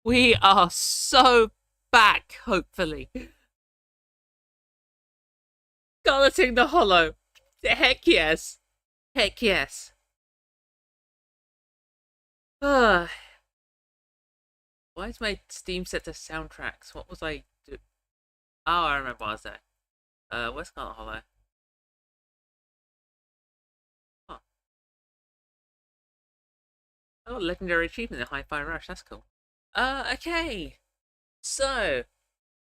We are so back, hopefully. Scarleting the Hollow. Heck yes. Heck yes. Why is my Steam set to soundtracks? What was I do? Oh, I remember what I was there. Where's Scarlet Hollow? Oh, oh, legendary achievement in Hi-Fi Rush. That's cool. Okay. So,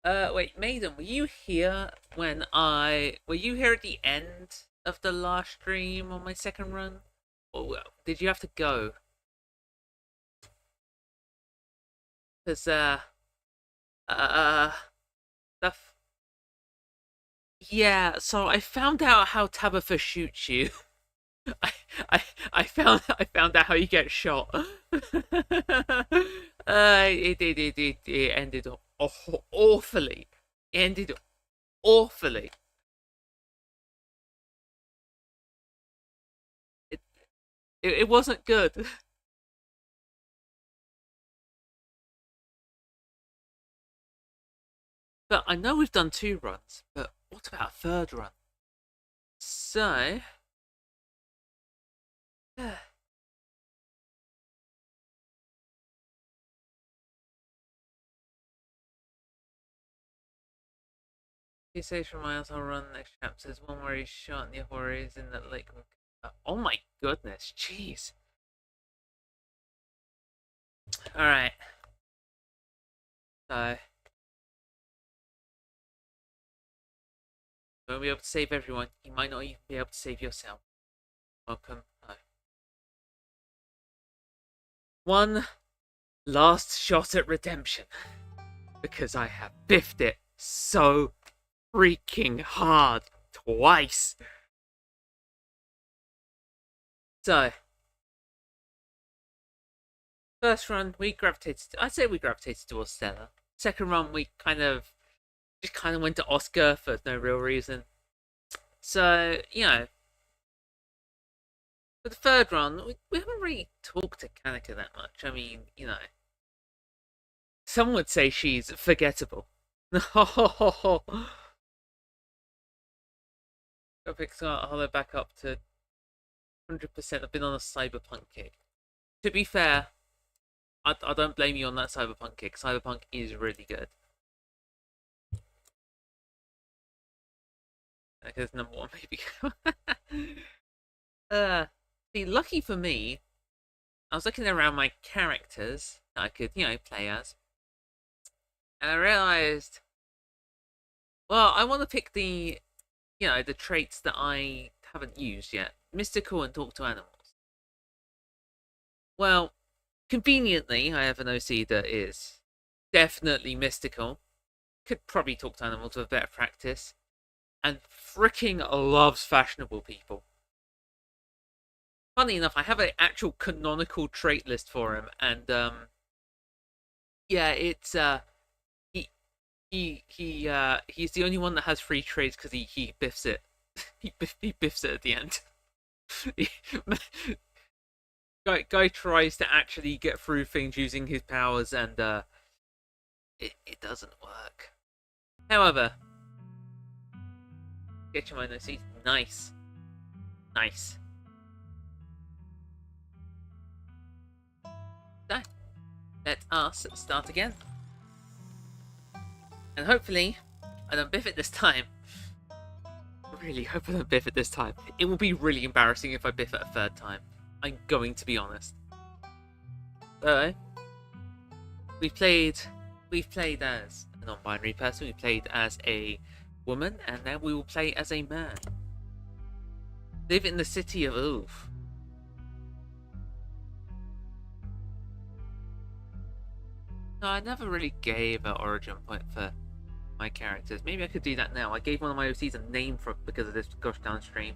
wait, Maiden, were you here when were you here at the end of the last stream on my second run? Or did you have to go? Because, uh, stuff. Yeah, so I found out how Tabitha shoots you. I, I, I found out how you get shot. It ended awfully. It ended awfully. It, it wasn't good. But I know we've done 2 runs, but what about a third run? So, he says from Miles, I'll run next chapter. There's one where he's shot and the other where he's in that lake. Oh my goodness, jeez. Alright. So, you won't be able to save everyone. You might not even be able to save yourself. Welcome. No. One last shot at redemption. Because I have biffed it so freaking hard twice. So, first run I'd say we gravitated towards Stella. Second run we just kind of went to Oscar for no real reason. So, for the third run, we haven't really talked to Kanika that much. I mean, some would say she's forgettable. Got pick Hollow back up to 100%. I've been on a cyberpunk kick. To be fair, I don't blame you on that cyberpunk kick. Cyberpunk is really good. Because number one, maybe. See, lucky for me, I was looking around my characters that I could, play as. And I realized, well, I want to pick the traits that I haven't used yet. Mystical and talk to animals. Well, conveniently, I have an OC that is definitely mystical. Could probably talk to animals with a bit of practice. And freaking loves fashionable people. Funny enough, I have an actual canonical trait list for him, and yeah, it's he's the only one that has 3 traits because he biffs it. he biffs it at the end. Guy tries to actually get through things using his powers, and it doesn't work. However, get your mind seat. Nice. So, let us start again. And hopefully, I don't biff it this time. I really hope I don't biff it this time. It will be really embarrassing if I biff it a third time. I'm going to be honest. So, we've played as a non-binary person, we played as a woman, and now we will play as a man. Live in the city of Oof. No, I never really gave an origin point for my characters. Maybe I could do that now. I gave one of my OCs a name because of this gosh darn stream.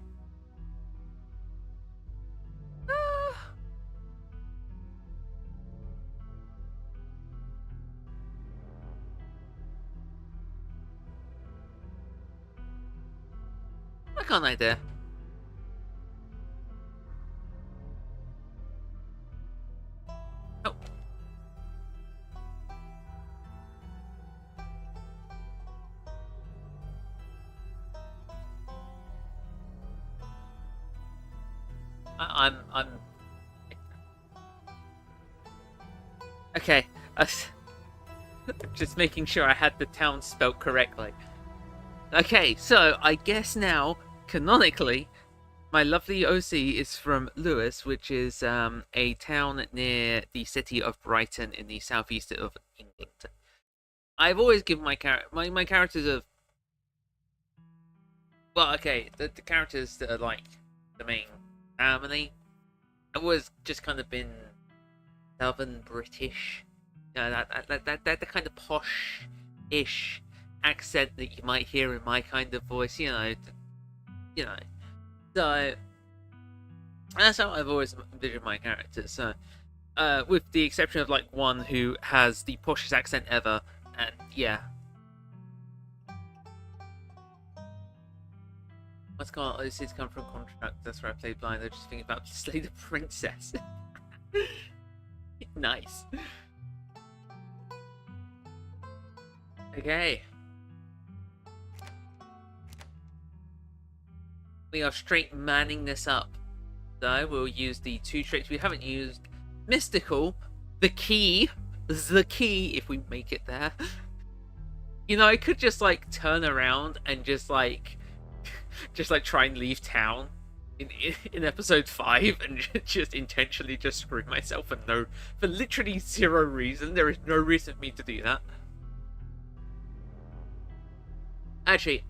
Why can't I dare? Oh. I'm okay. Just making sure I had the town spelt correctly. Okay, so I guess now, canonically, my lovely OC is from Lewis, which is a town near the city of Brighton in the southeast of England. I've always given my characters of... Well, okay, the characters that are like the main family, I've always just kind of been Southern British. You know, that the kind of posh-ish accent that you might hear in my kind of voice, you know. So that's how I've always envisioned my characters. So, with the exception of like one who has the poshest accent ever, and yeah. What's going on? This is come from contract. That's where I played blind. I'm just thinking about Slay the Princess. Nice. Okay. We are straight manning this up. So we'll use the 2 traits we haven't used. Mystical, the key, if we make it there. You know, I could just like turn around and just like try and leave town in episode 5 and just intentionally just screw myself for literally 0 reason. There is no reason for me to do that. Actually,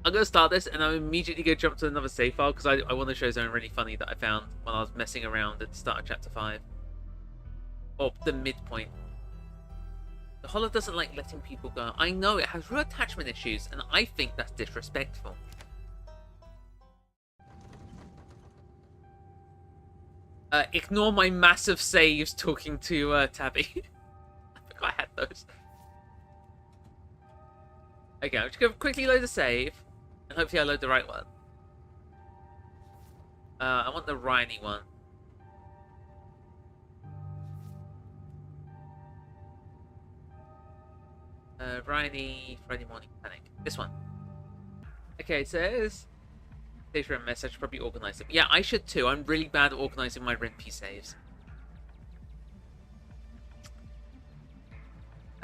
I'm going to start this and I'm immediately going to jump to another save file because I want to show something really funny that I found when I was messing around at the start of chapter 5. Or the midpoint. The Hollow doesn't like letting people go. I know it has real attachment issues and I think that's disrespectful. Ignore my massive saves talking to Tabby. I forgot I had those. Okay, I'm just going to quickly load the save. And hopefully I load the right one. I want the Rhyny one. Rhyny, Friday Morning Panic. This one. Okay, so there's... Saves for a mess, I should probably organise them. Yeah, I should too. I'm really bad at organising my RenP saves.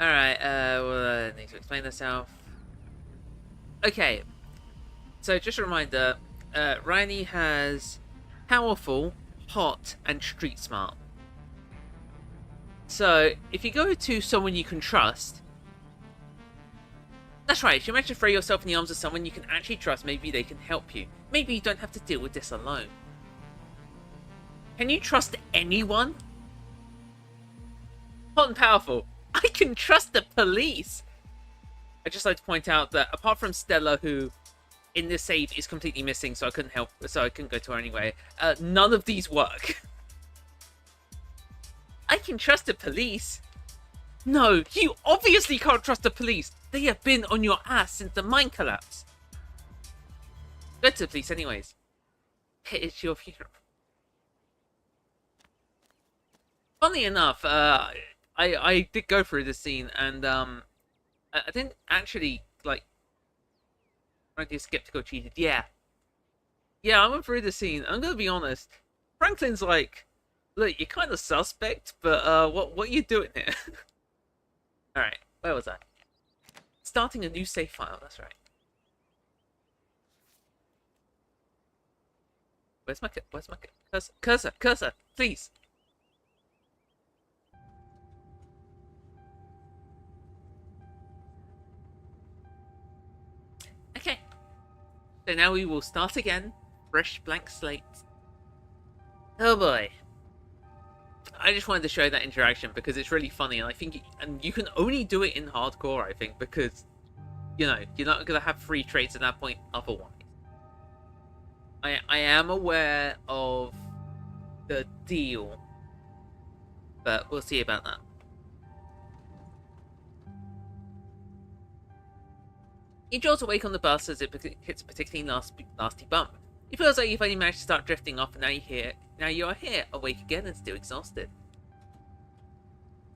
Alright, well, I need to explain myself. Okay, so just a reminder, Rhyny has powerful, hot, and street smart. So, if you go to someone you can trust... That's right, if you manage to throw yourself in the arms of someone you can actually trust, maybe they can help you. Maybe you don't have to deal with this alone. Can you trust anyone? Hot and powerful. I can trust the police! I'd just like to point out that apart from Stella, who in this save is completely missing, so I couldn't go to her anyway, none of these work. I can trust the police? No, you obviously can't trust the police. They have been on your ass since the mine collapse. Go to the police anyways. It's your funeral. Funnily enough, I did go through this scene and I didn't actually like frankly skeptical cheated. Yeah, I went through the scene. I'm gonna be honest. Franklin's like, look, you're kind of suspect, but what are you doing here? All right, where was I? Starting a new save file. That's right. Where's my cursor, please. Okay. So now we will start again. Fresh blank slate. Oh boy. I just wanted to show that interaction because it's really funny, and I think and you can only do it in hardcore, I think, because you know, you're not gonna have free traits at that point otherwise. I am aware of the deal, but we'll see about that. He draws awake on the bus as it hits a particularly nasty bump. He feels like you've only managed to start drifting off, and now you are here, awake again and still exhausted.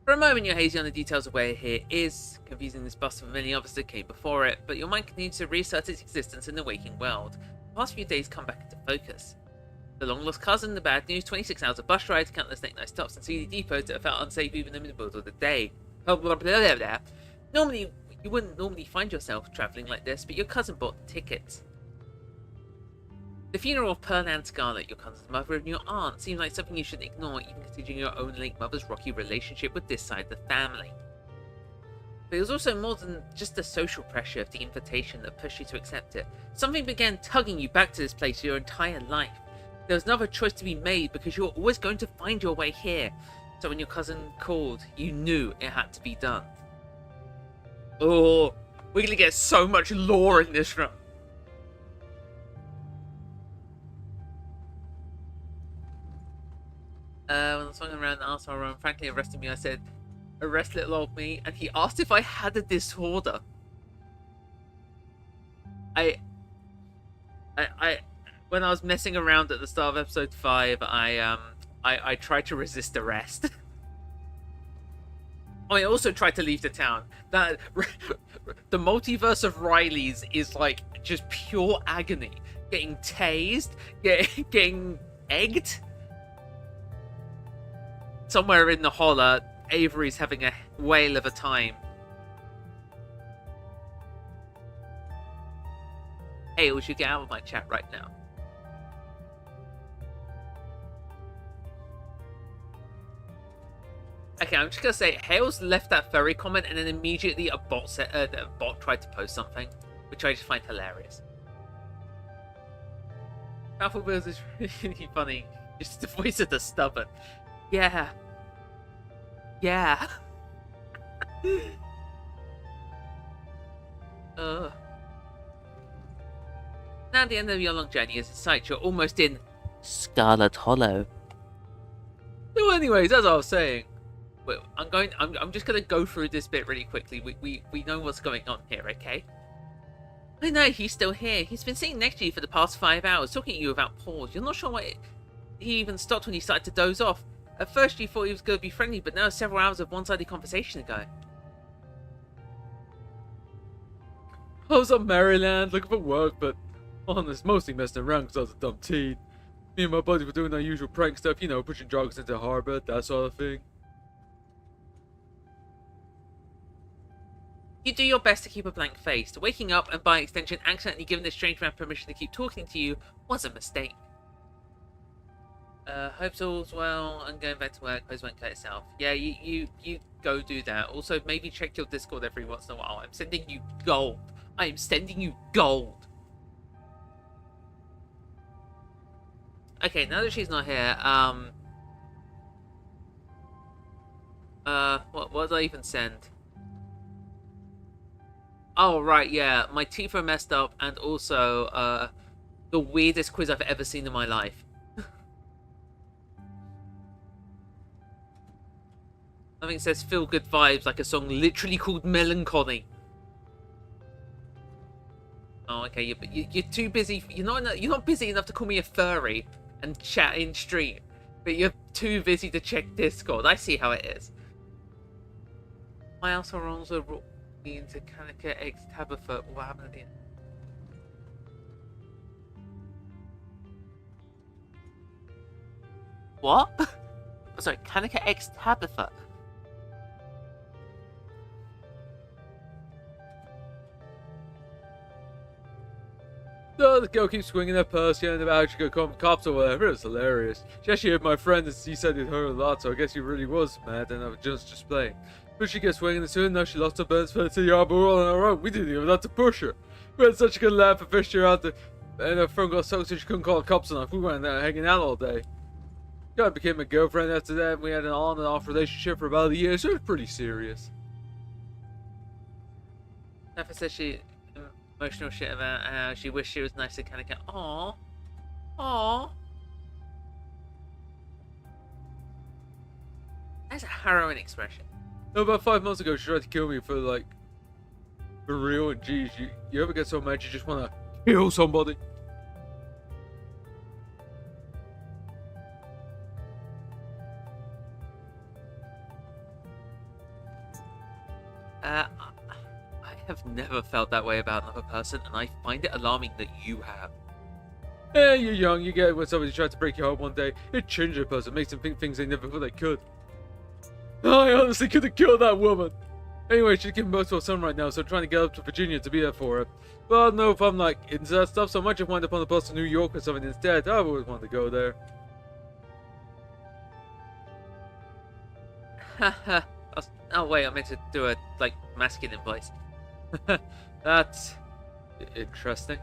For a moment you're hazy on the details of where here is, confusing this bus with many others that came before it, but your mind continues to reassert its existence in the waking world. The past few days come back into focus. The long-lost cousin, the bad news, 26 hours of bus rides, countless late-night stops and seedy depots that felt unsafe even in the middle of the day. Blah, blah, blah, blah, blah. Normally, you wouldn't normally find yourself travelling like this, but your cousin bought the tickets. The funeral of Pearl and Scarlet, your cousin's mother, and your aunt seemed like something you shouldn't ignore, even considering your own late mother's rocky relationship with this side of the family. But it was also more than just the social pressure of the invitation that pushed you to accept it. Something began tugging you back to this place your entire life. There was another choice to be made because you were always going to find your way here. So when your cousin called, you knew it had to be done. Oh, we're gonna get so much lore in this run. When I was swinging around the arsehole room, frankly arrested me, I said, arrest little old me, and he asked if I had a disorder. I when I was messing around at the start of episode 5, I tried to resist arrest. I also tried to leave the town. That the multiverse of Rileys is like just pure agony. Getting tased, getting egged. Somewhere in the holler, Avery's having a whale of a time. Hey, we should get out of my chat right now. Okay, I'm just gonna say, Hales left that furry comment, and then immediately a bot tried to post something, which I just find hilarious. Powerful Bills is really funny. Just the voice of the stubborn. Yeah. Yeah. Now the end of your long journey is in sight. You're almost in Scarlet Hollow. So anyways, as I was saying, well, I'm just gonna go through this bit really quickly. We know what's going on here, okay? I know he's still here. He's been sitting next to you for the past 5 hours, talking to you about pause. You're not sure why he even stopped when he started to doze off. At first you thought he was going to be friendly, but now several hours of one-sided conversation ago. I was up Maryland looking for work, but honest, mostly messing around because I was a dumb teen. Me and my buddies were doing our usual prank stuff, you know, pushing drugs into harbor, that sort of thing. You do your best to keep a blank face. Waking up and by extension accidentally giving this strange man permission to keep talking to you was a mistake. Hope all's well. I'm going back to work. Please won't cut itself. Yeah, you go do that. Also, maybe check your Discord every once in a while. I'm sending you gold. I am sending you gold. Okay, now that she's not here, what did I even send? Oh, right, yeah. My teeth are messed up, and also, the weirdest quiz I've ever seen in my life. I think it says feel good vibes, like a song literally called Melancholy. Oh, okay, you're too busy. You're not busy enough to call me a furry and chat in stream, but you're too busy to check Discord. I see how it is. My also rolls are into Kanika X Tabitha. What happened at the end? What? Sorry, Kanika X Tabitha. So the girl keeps swinging her purse, yelling about how she could call the cops or whatever. It was hilarious. She actually heard my friend and he said it hurt a lot, so I guess he really was mad and I was just playing. But she kept swinging and soon now she lost her balance, fell to the yard, but we're all on our own. We didn't even have to push her. We had such a good laugh and fished her out and her friend got soaked so she couldn't call the cops enough. We went out hanging out all day. God became a girlfriend after that, and we had an on and off relationship for about a year, so it was pretty serious. Napa says she emotional shit about how she wished she was nice to Kanika. Aww. Aww. That's a harrowing expression. No, about 5 months ago she tried to kill me for real, and geez, you ever get so mad you just wanna kill somebody? I have never felt that way about another person, and I find it alarming that you have. Eh, you're young, you get it when somebody tries to break your heart one day. It changes a person, makes them think things they never thought they could. I honestly could have killed that woman. Anyway, she's giving birth to a son right now, so I'm trying to get up to Virginia to be there for her. But I don't know if I'm like into that stuff, so I might just wind up on the bus to New York or something instead. I've always wanted to go there. Haha. Oh wait, I meant to do a like masculine voice. That's interesting.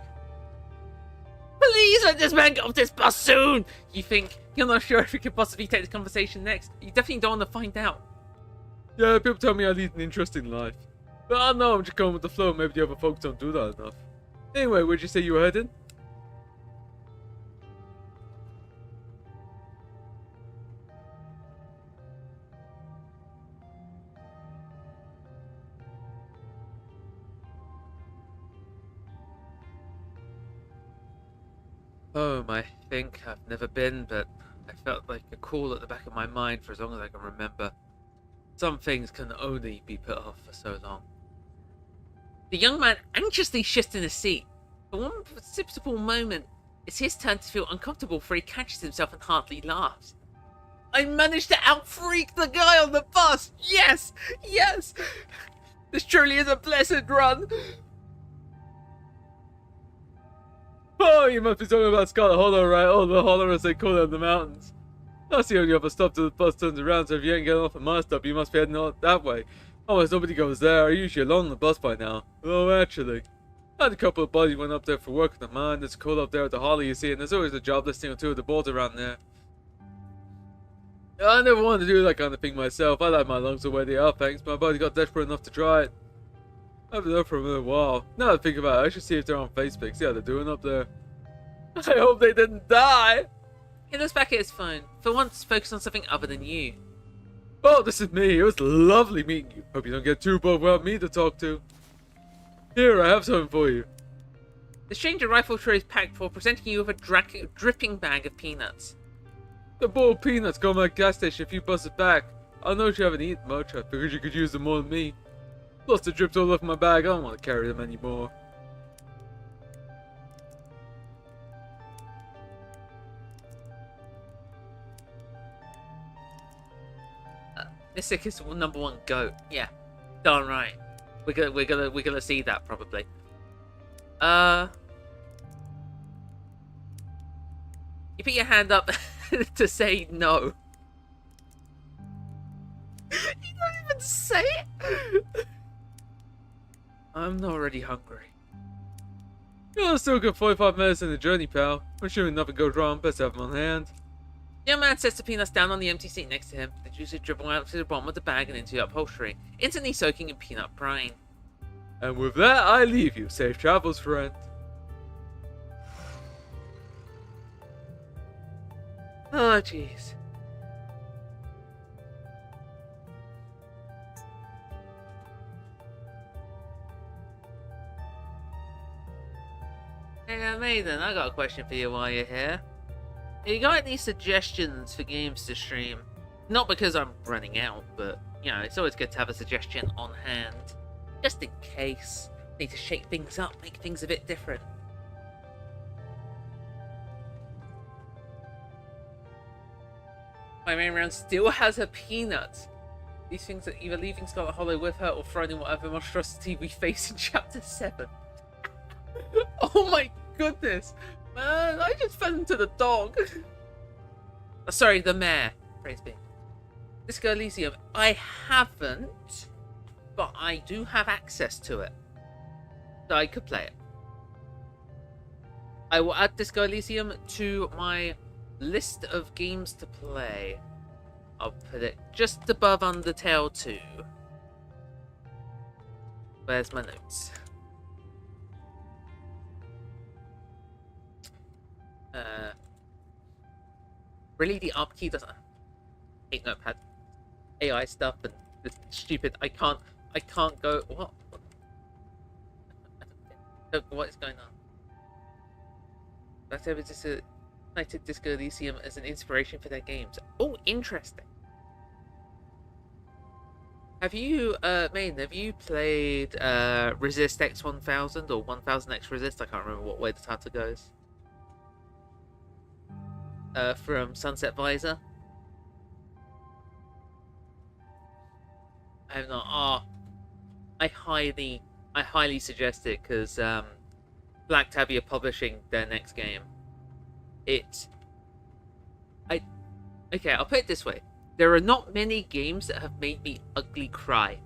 Please let this man get off this bus soon! You think you're not sure if we could possibly take this conversation next? You definitely don't want to find out. Yeah, people tell me I lead an interesting life. But I don't know, I'm just going with the flow. Maybe the other folks don't do that enough. Anyway, where'd you say you were heading? Home, I think. I've never been, but I felt like a call at the back of my mind for as long as I can remember. Some things can only be put off for so long. The young man anxiously shifts in his seat. For one precipitable moment, it's his turn to feel uncomfortable, for he catches himself and hardly laughs. I managed to outfreak the guy on the bus! Yes! Yes! This truly is a blessed run! Oh, you must be talking about Scarlet Hollow, right? Oh, the hollow as they call it in the mountains. That's the only other stop till the bus turns around, so if you ain't getting off at my stop, you must be heading out that way. Almost nobody goes there. I'm usually alone on the bus by now. Oh, actually. I had a couple of buddies went up there for work in the mine. It's cool up there at the hollow, you see, and there's always a job listing or two of the boards around there. I never wanted to do that kind of thing myself. I like my lungs the way they are, thanks. My buddy got desperate enough to try it. I've been up for a little while. Now that I think about it, I should see if they're on Facebook, see how they're doing up there. I hope they didn't die! He looks back at his phone. For once, focus on something other than you. Oh, this is me. It was lovely meeting you. Hope you don't get too bored without me to talk to. Here, I have something for you. The stranger rifle tray is packed for, presenting you with a dripping bag of peanuts. The bowl of peanuts go to my gas station a few buses back. I know you haven't eaten much. I figured you could use them more than me. Plus, the drips all over my bag. I don't want to carry them anymore. Mystic is #1 goat. Yeah, darn right. We're gonna see that probably. You put your hand up to say no. You don't even say it. I'm not already hungry. You're still good 45 minutes in the journey, pal. I'm assuming nothing goes wrong. Best have them on hand. The young man sets the peanuts down on the empty seat next to him. The juice is dribbling out to the bottom of the bag and into the upholstery, instantly soaking in peanut brine. And with that, I leave you. Safe travels, friend. Oh, jeez. Hey, Maiden, I got a question for you while you're here. You got any suggestions for games to stream? Not because I'm running out, but, you know, it's always good to have a suggestion on hand. Just in case. Need to shake things up, make things a bit different. My main round still has her peanuts. These things are either leaving Scarlet Hollow with her or thrown in whatever monstrosity we face in Chapter 7. Oh my goodness! Man, I just fell into the dog. Sorry, the mare. Praise be. Disco Elysium, I haven't, but I do have access to it. So I could play it. I will add Disco Elysium to my list of games to play. I'll put it just above Undertale 2. Where's my notes? Really, the up key doesn't hate notepad AI stuff and this stupid. I can't go. What? What is going on? That's ever just a cited Disco Elysium as an inspiration for their games. Oh, interesting. Have you, Main, have you played Resist X 1000 or 1000 X Resist? I can't remember what way the title goes. from Sunset Visor. I have not. Oh, I highly suggest it because Black Tabby are publishing their next game. I okay. I'll put it this way: there are not many games that have made me ugly cry.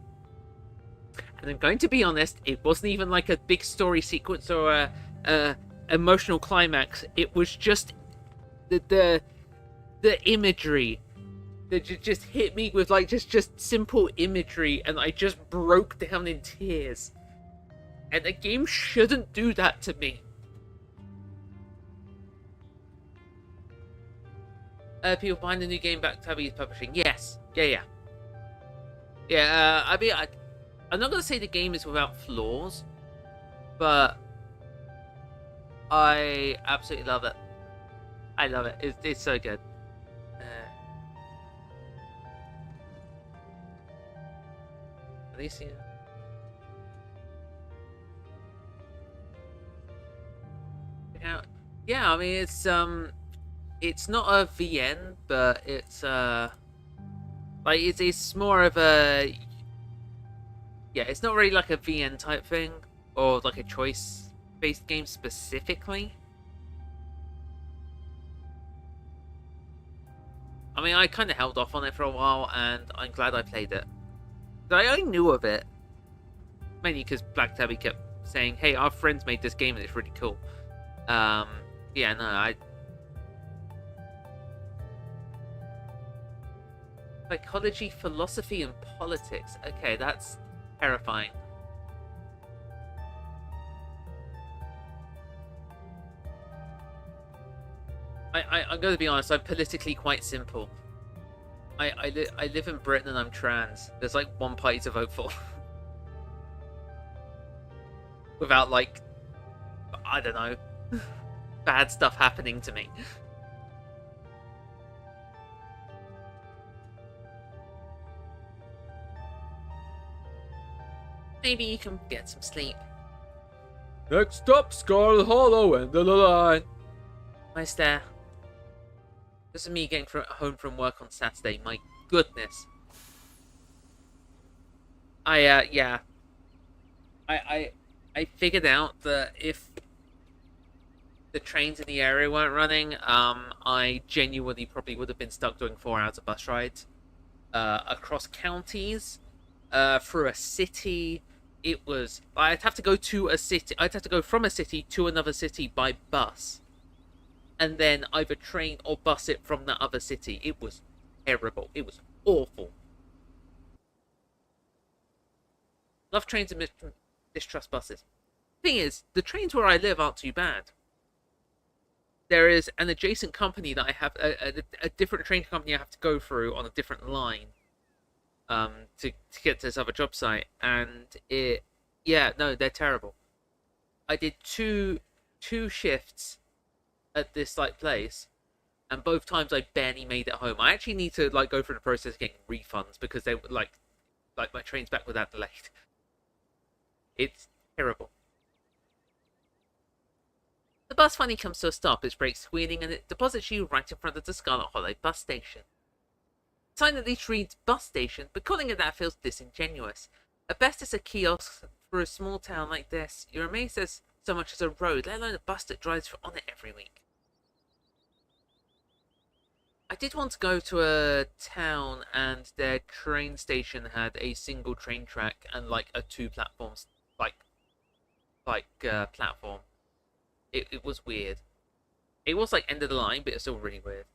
And I'm going to be honest, it wasn't even like a big story sequence or a emotional climax. It was just the imagery that just hit me with like just simple imagery, and I just broke down in tears. And a game shouldn't do that to me. People behind the new game Back Tabby is publishing. Yes. Yeah. I mean, I'm not going to say the game is without flaws, but I absolutely love it. I love it. It's so good. At least, yeah. I mean, it's not a VN, but it's like it's more of a, yeah. It's not really like a VN type thing or like a choice-based game specifically. I mean, I kind of held off on it for a while, and I'm glad I played it. I only knew of it mainly because Black Tabby kept saying, "Hey, our friends made this game and it's really cool." Yeah, no, psychology, philosophy, and politics. Okay, that's terrifying. I'm going to be honest. I'm politically quite simple. I live in Britain and I'm trans. There's like one party to vote for. Without like, I don't know, bad stuff happening to me. Maybe you can get some sleep. Next up, Scarlet Hollow, end of the line. Nice there. This is me getting home from work on Saturday. My goodness. Yeah. I figured out that if the trains in the area weren't running, I genuinely probably would have been stuck doing 4 hours of bus rides across counties, through a city. I'd have to go to a city. I'd have to go from a city to another city by bus, and then either train or bus it from that other city. It was terrible. It was awful. Love trains and distrust buses. Thing is, the trains where I live aren't too bad. There is an adjacent company that I have, a different train company I have to go through on a different line, to get to this other job site, and they're terrible. I did two shifts at this like place, and both times I barely made it home. I actually need to like go through the process of getting refunds because they were like my train's back without delayed. It's terrible. The bus finally comes to a stop, its brakes squealing, and it deposits you right in front of the Scarlet Hollow bus station. The sign at least reads bus station, but calling it that feels disingenuous. At best, it's a kiosk for a small town like this. You're amazed there's so much as a road, let alone a bus that drives on it every week. I did want to go to a town, and their train station had a single train track and like a 2 platforms platform. It was weird. It was like end of the line, but it's still really weird.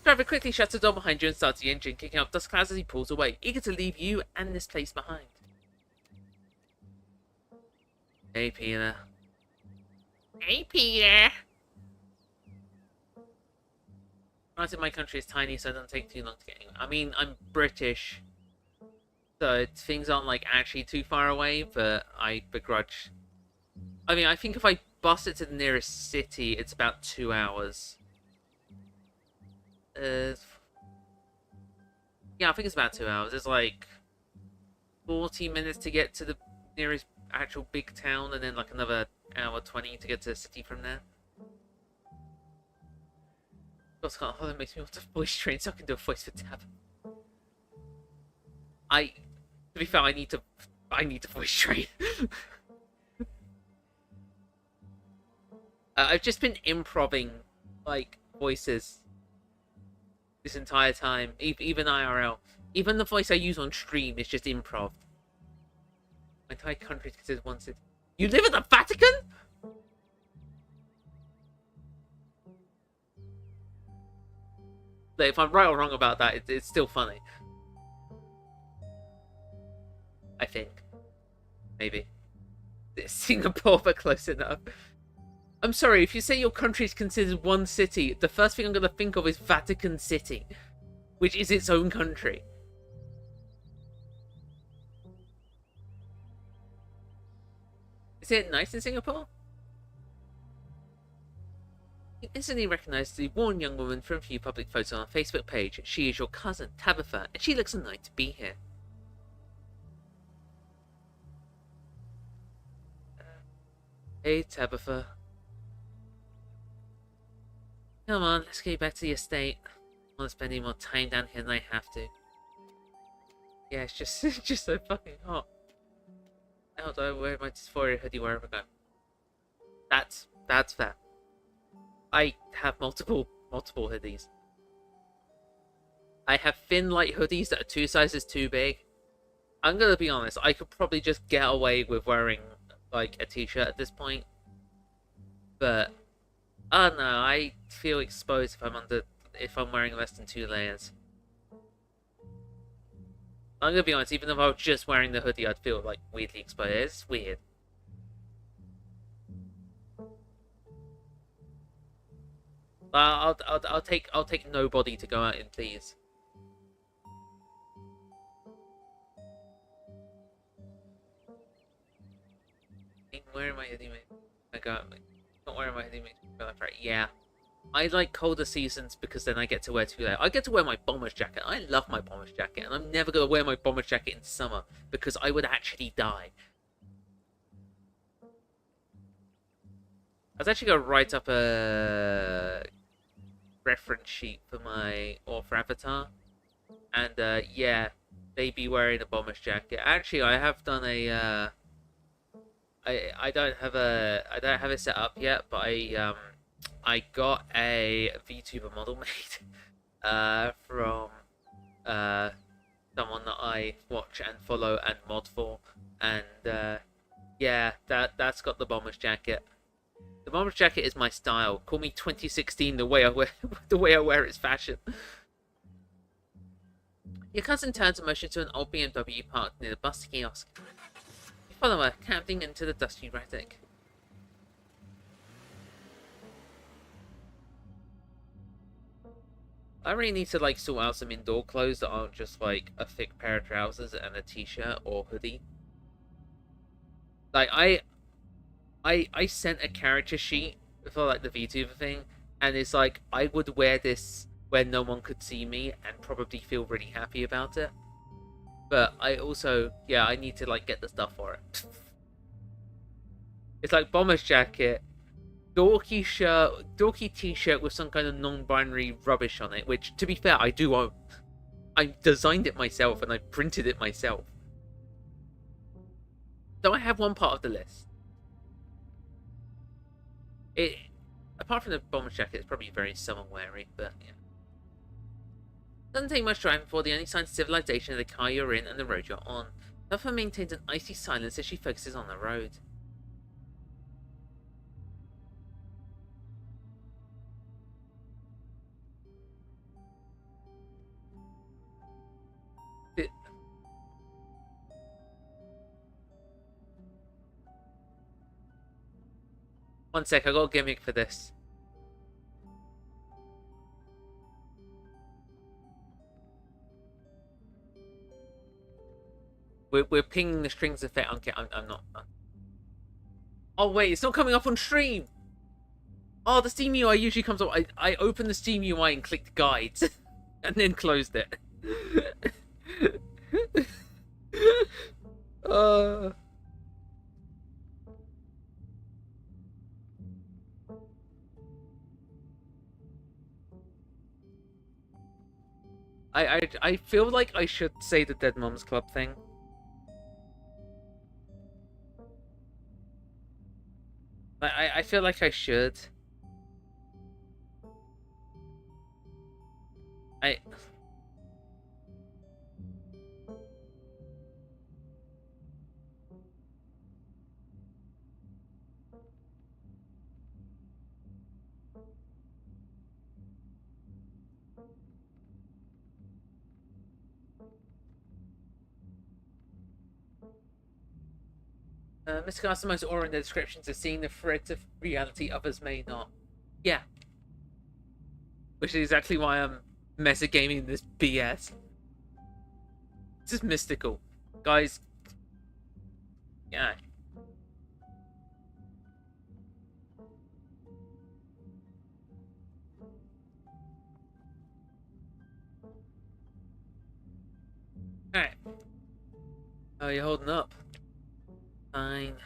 Driver quickly shuts the door behind you and starts the engine, kicking up dust clouds as he pulls away, eager to leave you and this place behind. Hey, Peter. Hey, Peter. Granted, my country is tiny, so it doesn't take too long to get anywhere. I mean, I'm British, so things aren't like actually too far away, but I begrudge. I mean, I think if I bus it to the nearest city, it's about 2 hours. Yeah, I think it's about 2 hours. It's like 40 minutes to get to the nearest actual big town, and then like another hour 20 to get to the city from there. Scarlet Hollow makes me want to voice train so I can do a voice for Tab. To be fair, I need to voice train. I've just been improving like voices this entire time, even IRL. Even the voice I use on stream is just improv. My entire country is considered one city. You live in the Vatican? Like, if I'm right or wrong about that, it's still funny. I think. Maybe. It's Singapore, but close enough. I'm sorry, if you say your country is considered one city, the first thing I'm going to think of is Vatican City, which is its own country. Is it nice in Singapore? You instantly recognise the worn young woman from a few public photos on our Facebook page. She is your cousin, Tabitha, and she looks annoyed to be here. Hey, Tabitha. Come on, let's get back to the estate. I want to spend any more time down here than I have to. Yeah, it's just, it's just so fucking hot. How do I wear my dysphoria hoodie wherever I go? That's fair. I have multiple hoodies. I have thin, light hoodies that are 2 sizes too big. I'm gonna be honest, I could probably just get away with wearing, like, a t-shirt at this point. But, I don't know, I feel exposed if I'm wearing less than 2 layers. I'm gonna be honest, even if I was just wearing the hoodie, I'd feel, like, weirdly exposed. It's weird. I'll take nobody to go out in, please. I'm wearing my hoodie, mate. Not wearing my hoodie, mate. Right? Yeah. I like colder seasons because then I get to wear 2 layers. I get to wear my bomber's jacket. I love my bomber's jacket, and I'm never gonna wear my bomber's jacket in summer because I would actually die. I was actually gonna write up a reference sheet for my author avatar, and yeah, they be wearing a bomber's jacket. Actually, I have done a I don't have it set up yet, but I got a VTuber model made from someone that I watch and follow and mod for, and yeah, that's got the bomber's jacket. The bomber's jacket is my style. Call me 2016. The way I wear it's fashion. Your cousin turns a motion to an old BMW parked near the bus kiosk. You follow her, cabling into the dusty Retic. I really need to like sort out some indoor clothes that aren't just like a thick pair of trousers and a t-shirt or hoodie. Like I sent a character sheet for like the VTuber thing, and it's like I would wear this where no one could see me and probably feel really happy about it. But I also, yeah, I need to like get the stuff for it. It's like bomber's jacket, dorky shirt, dorky t-shirt with some kind of non-binary rubbish on it, which, to be fair, I do own. I designed it myself and I printed it myself. So I have one part of the list. It, apart from the bomber's jacket, it's probably very summer weary, but yeah. Doesn't take much driving before the only signs of civilization are the car you're in and the road you're on. Buffer maintains an icy silence as she focuses on the road. One sec, I got a gimmick for this. We're pinging the strings effect. I'm not. Oh wait, it's not coming up on stream. Oh, the Steam UI usually comes up. I opened the Steam UI and clicked guides, and then closed it. I feel like I should say the Dead Moms Club thing. I feel like I should. I Mr. Customize aura in the descriptions of seeing the threads of reality others may not. Yeah. Which is exactly why I'm metagaming this BS. This is mystical. Guys. Yeah. Alright. Oh, you're holding up. Fine.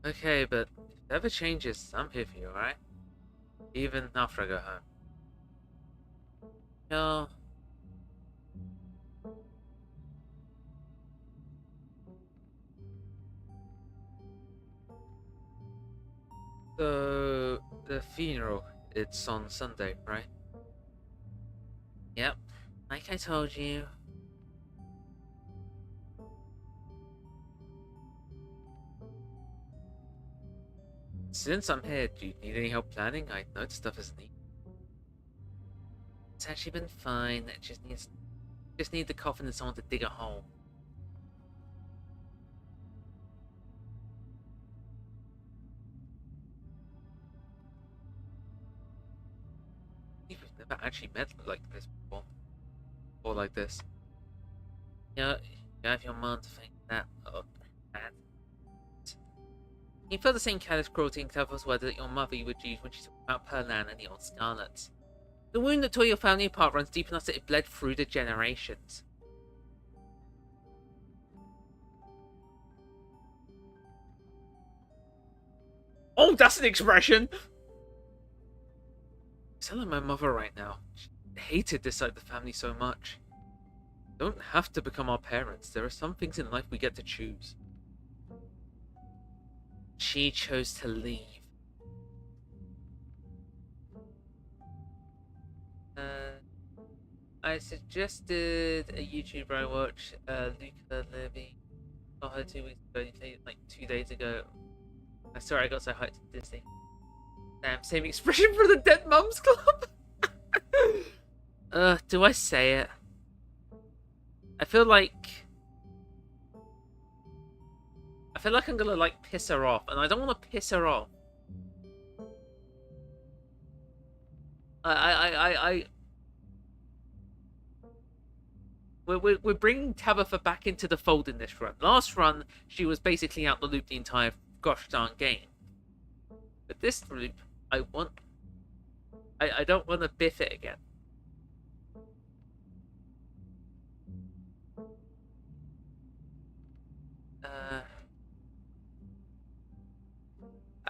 Okay, but if it ever changes, I'm here for you, alright? Even after I go home. No. So, the funeral, it's on Sunday, right? Yep. Like I told you. Since I'm here, do you need any help planning? I know the stuff is neat. It's actually been fine. It just need the coffin and someone to dig a hole. We've never actually met like this before. Or like this. You have your mom to thank that. Oh, man. You feel the same callous cruelty and clever words that your mother would use when she talked about Perlan and the old Scarlets. The wound that tore your family apart runs deep enough that it bled through the generations. Oh, that's an expression! You sound like my mother right now. She hated this side of the family so much. Don't have to become our parents. There are some things in life we get to choose. She chose to leave. I suggested a YouTuber I watch, Luca Levy. Saw her 2 weeks ago, like 2 days ago. I saw I got so hyped at Disney. Damn, same expression for the Dead Mums Club. Do I say it? I feel like I'm gonna like piss her off, and I don't want to piss her off. We're bringing Tabitha back into the fold in this run. Last run, she was basically out the loop the entire gosh darn game. But this loop, I don't want to biff it again.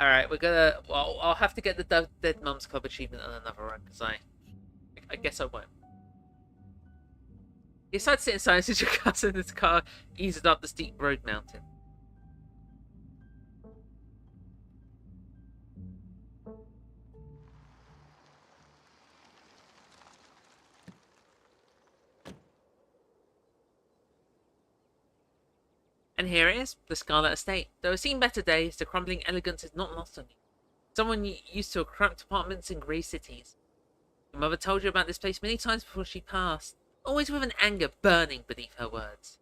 Alright, we're gonna... Well, I'll have to get the Dead Mums Club achievement on another run, because I guess I won't. You decided to sit in silence as your cousin in his car eased up the steep road mountain. And here it is, the Scarlet Estate. Though it's seen better days, the crumbling elegance is not lost on you. Someone used to cramped apartments in grey cities. Your mother told you about this place many times before she passed, always with an anger burning beneath her words.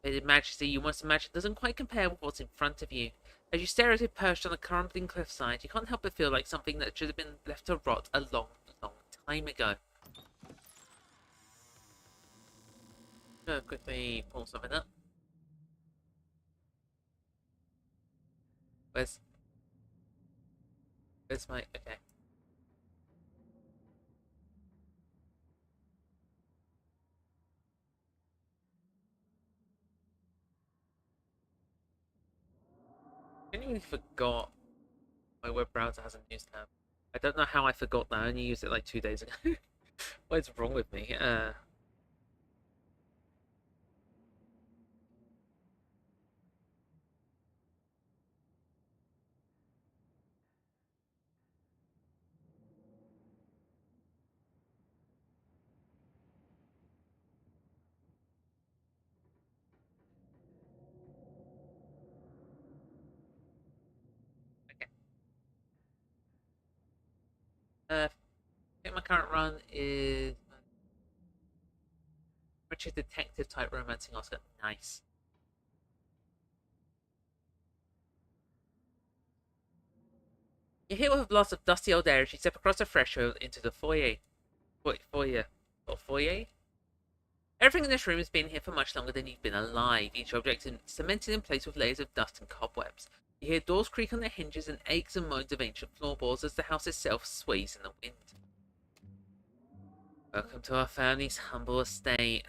The majesty you must imagine doesn't quite compare with what's in front of you. As you stare at it perched on a crumbling cliffside, you can't help but feel like something that should have been left to rot a long, long time ago. I'm gonna quickly pull something up. Where's my... okay. completely forgot my web browser has a news tab. I don't know how I forgot that. I only used it like 2 days ago. What is wrong with me? Okay. I think my current run is Richard Detective type romancing Oscar. Nice. You hit with a blast of dusty old air as you step across the threshold into the foyer. Foyer. Or foyer? Everything in this room has been here for much longer than you've been alive, each object cemented in place with layers of dust and cobwebs. You hear doors creak on their hinges and aches and moans of ancient floorboards as the house itself sways in the wind. Welcome to our family's humble estate.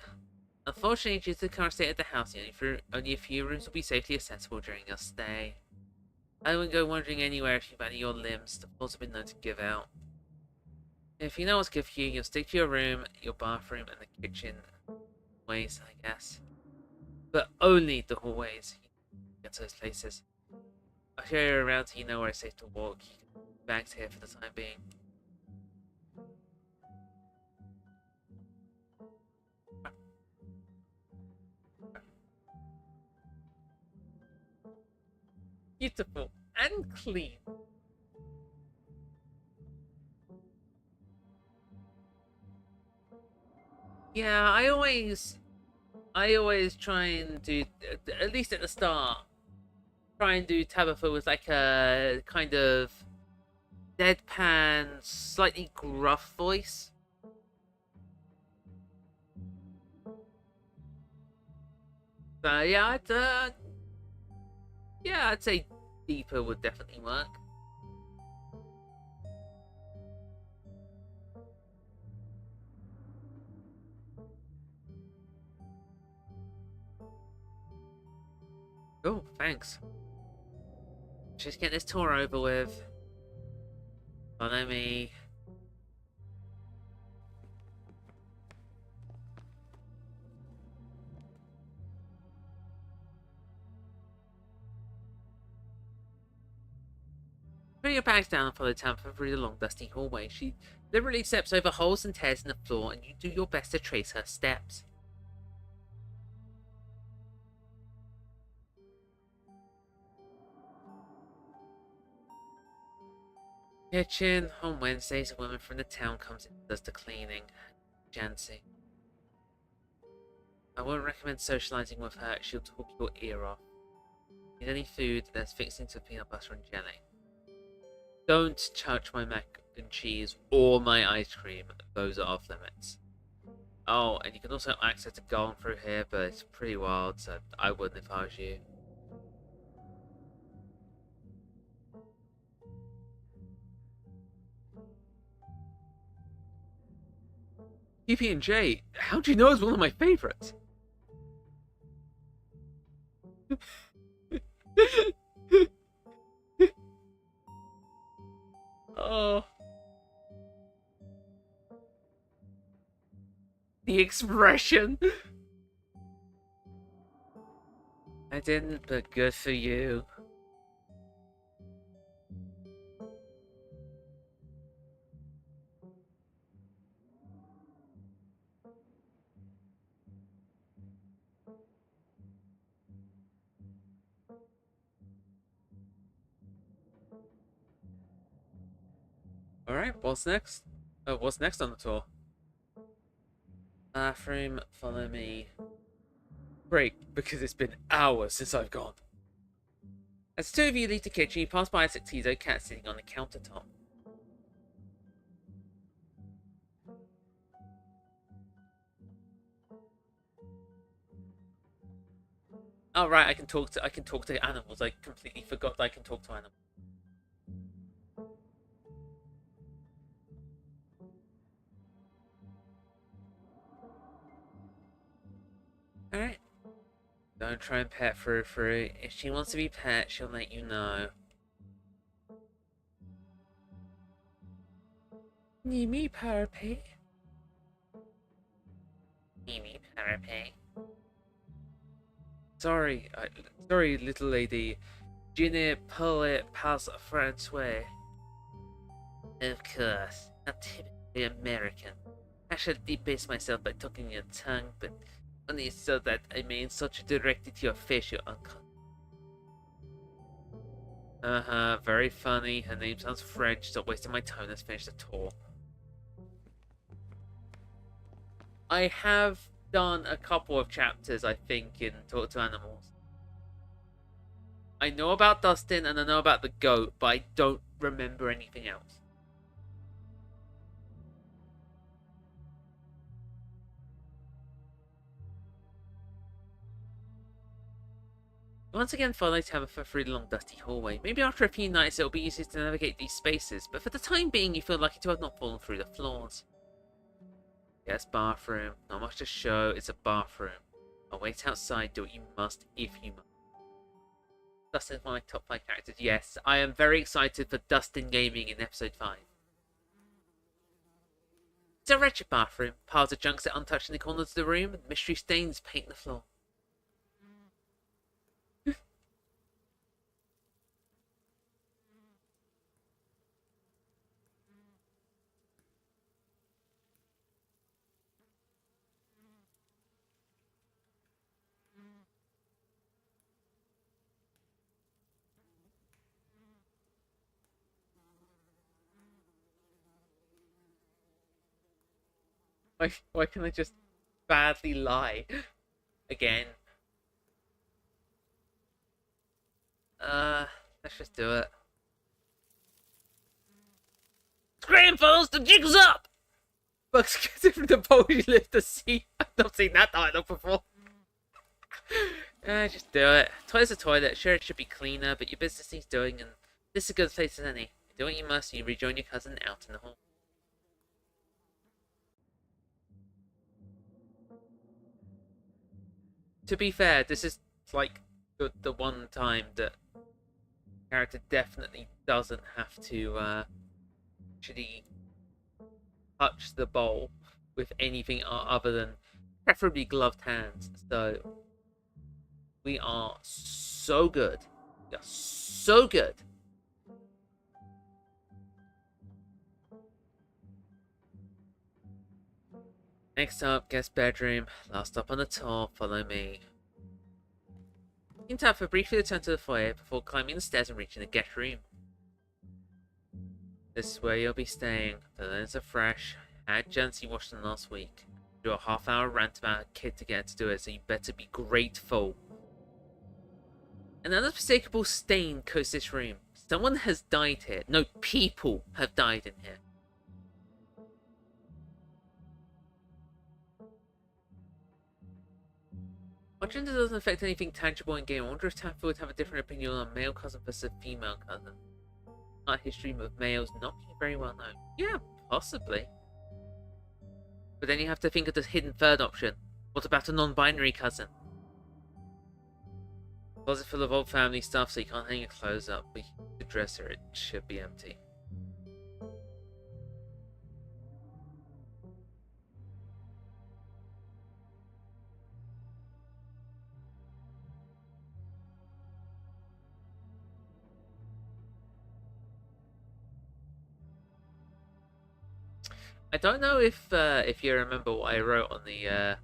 Unfortunately, due to the current state of the house, only a few rooms will be safely accessible during your stay. I wouldn't go wandering anywhere if you value your limbs. The floors have been known to give out. If you know what's good for you, you'll stick to your room, your bathroom, and the kitchen ways, I guess. But only the hallways. Get to those places. I'll show you around so you know where it's safe to walk. You can put bags here for the time being. Beautiful and clean. Yeah, I always try and do, at least at the start, try and do Tabitha with like a kind of deadpan, slightly gruff voice. So yeah, I'd say deeper would definitely work. Oh, thanks. Just get this tour over with. Follow me. Put your bags down and follow Tabitha through the long, dusty hallway. She deliberately steps over holes and tears in the floor, and you do your best to trace her steps. Kitchen. On Wednesdays, a woman from the town comes in and does the cleaning. Jancy. I won't recommend socializing with her. She'll talk your ear off. Need any food? There's fixing to peanut butter and jelly. Don't touch my mac and cheese or my ice cream. Those are off limits. Oh, and you can also access a garden through here, but it's pretty wild, so I wouldn't if I was you. PB&J, how'd you know it's one of my favorites? Oh. The expression. I didn't, but good for you. Alright, what's next? Oh, what's next on the tour? Bathroom, follow me. Break, because it's been hours since I've gone. As two of you leave the kitchen, you pass by a tuxedo cat sitting on the countertop. Oh right, I can talk to animals. I completely forgot that I can talk to animals. Alright. So Don't try and pet Frou. If she wants to be pet, she'll let you know. Mimi Parape. Mimi Parape. Sorry, little lady. Je ne parle pas François. Of course, not typically American. I shall debase myself by tucking your tongue, but only so that I may insult you directly to your face, you uncle. Very funny. Her name sounds French. Stop wasting my time. Let's finish the tour. I have done a couple of chapters, I think, in Talk to Animals. I know about Dustin and I know about the goat, but I don't remember anything else. Once again, I'd like to have a through the long dusty hallway. Maybe after a few nights it'll be easier to navigate these spaces, but for the time being you feel lucky to have not fallen through the floors. Yes, bathroom. Not much to show, it's a bathroom. I'll wait outside, do what you must if you must. Dustin's one of my top 5 characters. Yes, I am very excited for Dustin Gaming in episode 5. It's a wretched bathroom. Piles of junk sit untouched in the corners of the room, and mystery stains paint the floor. Why can I just badly lie? Again. Let's just do it. Scram, fellas, the jig's up! Bugs gets from the boat you lift the sea. I've not seen that dialogue before. Just do it. Toilet's a toilet. Sure, it should be cleaner, but your business needs doing, and this is a good place as any. Do what you must, and you rejoin your cousin out in the hall. To be fair, this is like the one time that the character definitely doesn't have to actually touch the bowl with anything other than preferably gloved hands. So we are so good. We are so good. Next up, guest bedroom. Last up on the tour, follow me. You can tap for briefly return to the foyer before climbing the stairs and reaching the guest room. This is where you'll be staying. The linens are fresh. Had Jancy washed them last week. Do a half-hour rant about a kid to get her to do it, so you better be grateful. An unmistakable stain coats this room. Someone has died here. No, people have died in here. While gender doesn't affect anything tangible in game, I wonder if Taffer would have a different opinion on male cousin versus female cousin. Our history of males not being very well known. Yeah, possibly. But then you have to think of the hidden third option. What about a non-binary cousin? Closet full of old family stuff, so you can't hang your clothes up, but you can dress her, it should be empty. I don't know if you remember what I wrote on the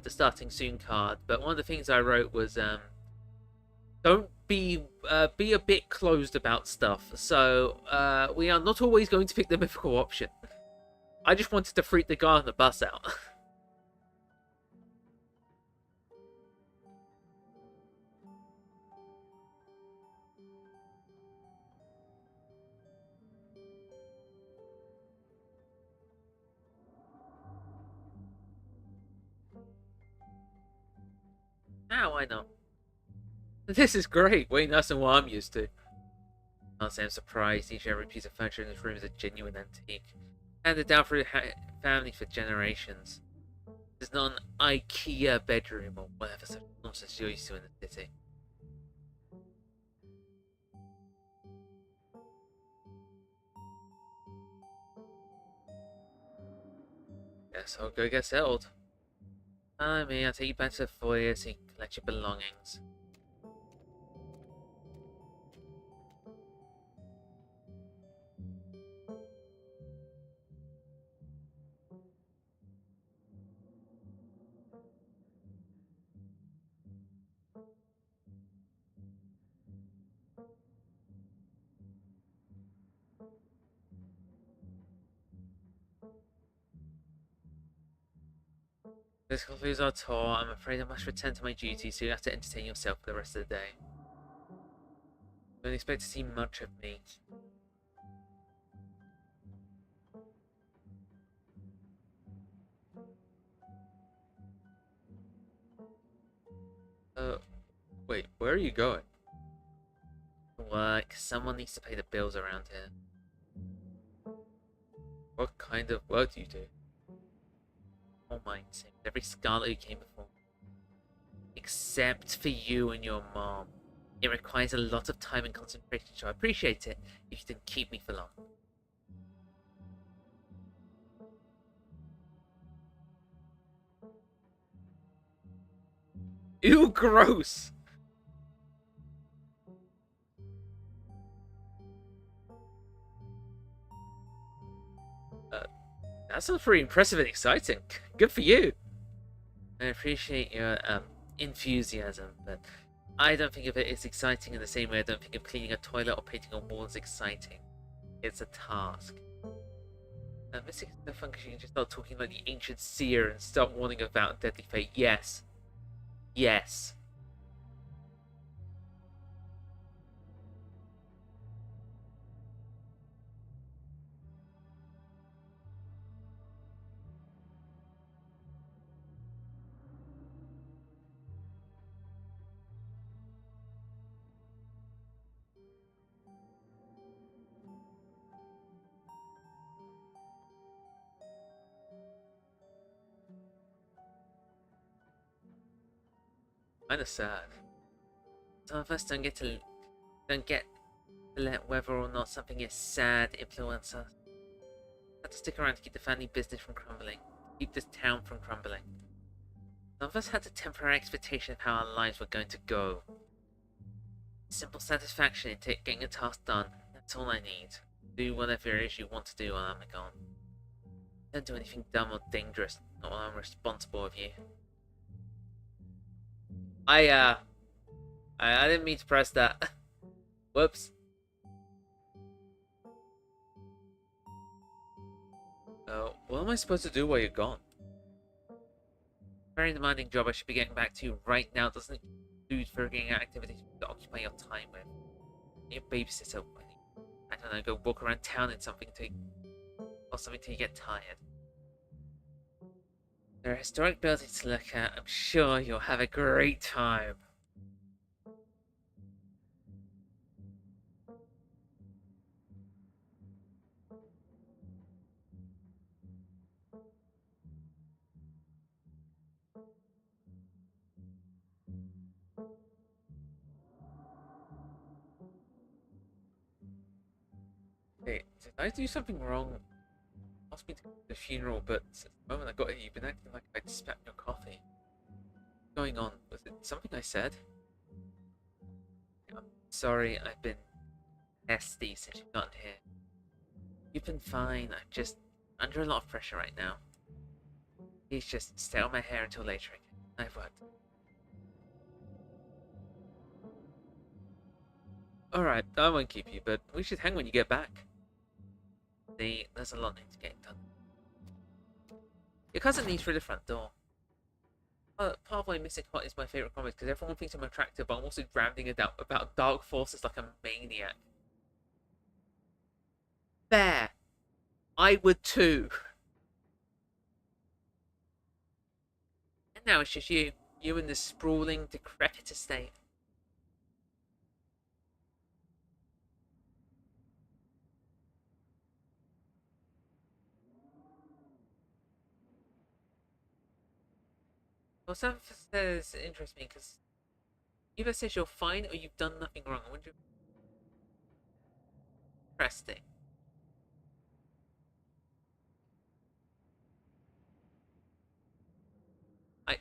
starting soon card, but one of the things I wrote was don't be a bit closed about stuff. So we are not always going to pick the mythical option. I just wanted to freak the guy on the bus out. Why not? This is great, way nicer than what I'm used to. Can't say I'm surprised. Each and every piece of furniture in this room is a genuine antique, handed down through the family for generations. It's not an IKEA bedroom or whatever such nonsense you're used to in the city. Guess I'll go get settled. I mean, I'll take you back to the foyer so you can collect your belongings. This concludes our tour. I'm afraid I must return to my duties, so you have to entertain yourself for the rest of the day. Don't expect to see much of me. Uh, wait, where are you going? Work. Someone needs to pay the bills around here. What kind of work do you do? All mine, same with every Scarlet who came before. Except for you and your mom. It requires a lot of time and concentration, so I appreciate it if you didn't keep me for long. Ew, gross! That sounds pretty impressive and exciting. Good for you. I appreciate your enthusiasm, but I don't think of it as exciting in the same way I don't think of cleaning a toilet or painting a wall as exciting. It's a task. Missing is no fun because you can just start talking like the ancient seer and start warning about deadly fate. Yes. Yes. Kinda sad. Some of us don't get to let whether or not something is sad influence us. Have to stick around to keep the family business from crumbling. Keep this town from crumbling. Some of us had a temporary expectation of how our lives were going to go. Simple satisfaction in getting a task done. That's all I need. Do whatever it is you want to do while I'm gone. Don't do anything dumb or dangerous, not while I'm responsible of you. I didn't mean to press that. Whoops. What am I supposed to do while you're gone? Very demanding job I should be getting back to right now. Doesn't include figuring out activities to occupy your time with. Your babysitter. I don't know, go walk around town or something till you get tired. There are historic buildings to look at. I'm sure you'll have a great time. Hey, did I do something wrong? Asked me to go to the funeral, but since the moment I got here, you've been acting like I'd spat your coffee. What's going on? Was it something I said? I'm sorry, I've been nasty since you've gotten here. You've been fine. I'm just under a lot of pressure right now. Please just stay on my hair until later. I've worked. Alright, I won't keep you, but we should hang when you get back. See, there's a lot needs getting done. Your cousin leaves through the front door. Part of why Missing Hot is my favourite comic because everyone thinks I'm attractive, but I'm also ranting about dark forces like a maniac. There! I would too! And now it's just you. You in this sprawling, decrepit estate. Well, some says interests me because either says you're fine or you've done nothing wrong. I wonder if interesting. I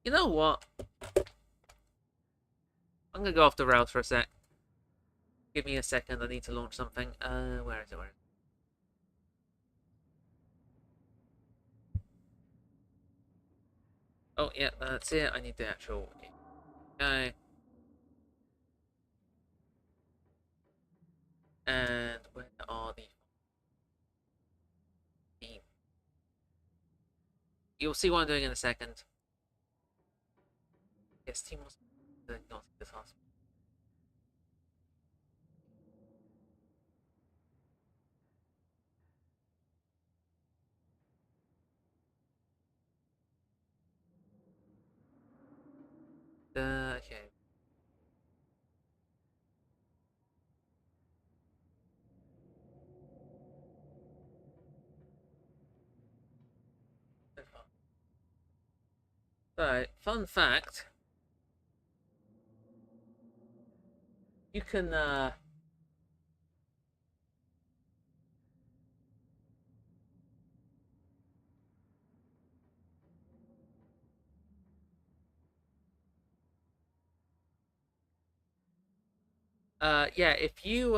You know what? I'm gonna go off the rails for a sec. Give me a second. I need to launch something. Where is it? Where is it? Oh yeah, that's it. I need the actual. Okay. And where are the themes? You'll see what I'm doing in a second. Yes, team was not this hospital. Okay. So, fun fact: you can yeah, if you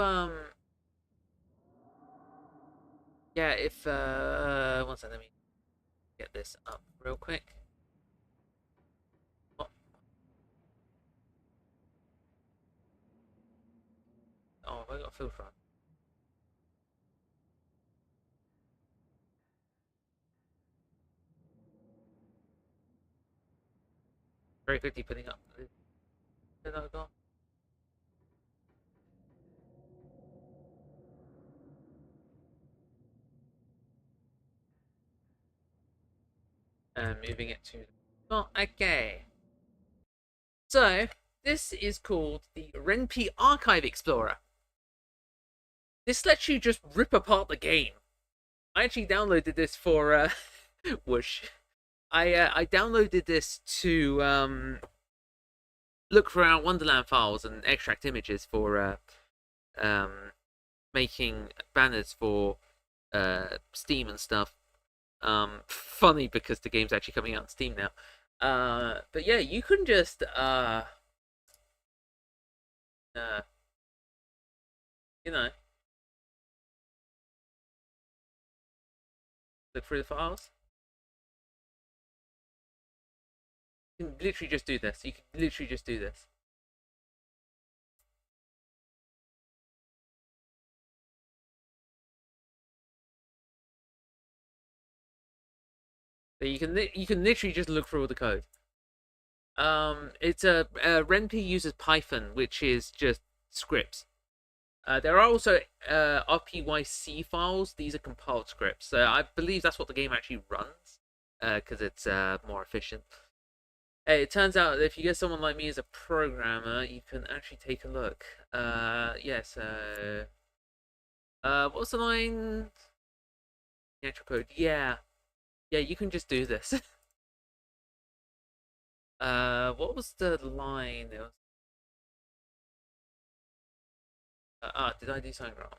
yeah, if one second, let me get this up real quick. Oh, oh I got a filter on. Very quickly putting up the logo. And moving it to. Oh, okay. So this is called the Ren'Py Archive Explorer. This lets you just rip apart the game. I actually downloaded this for whoosh. I downloaded this to look for our Wonderland files and extract images for making banners for Steam and stuff. Funny because the game's actually coming out on Steam now. But yeah, you can just you know, look through the files. You can literally just do this. You can literally just do this. So you can literally just look through all the code. It's Ren'Py uses Python, which is just scripts. There are also RPYC files. These are compiled scripts. So I believe that's what the game actually runs, because it's more efficient. Hey, it turns out that if you get someone like me as a programmer, you can actually take a look. Yeah, so... what's the line? The actual code. Yeah. Yeah, you can just do this. What was the line? It was... did I do something wrong?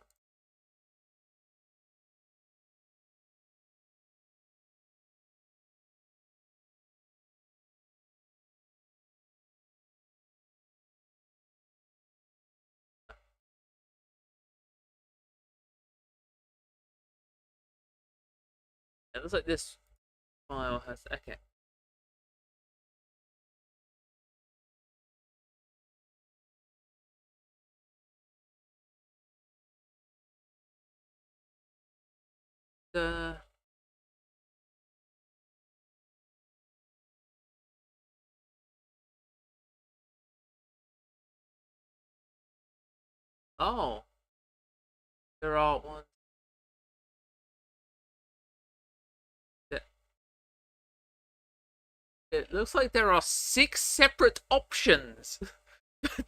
It looks like this file has... Okay. The... Oh. There are one... It looks like there are 6 separate options.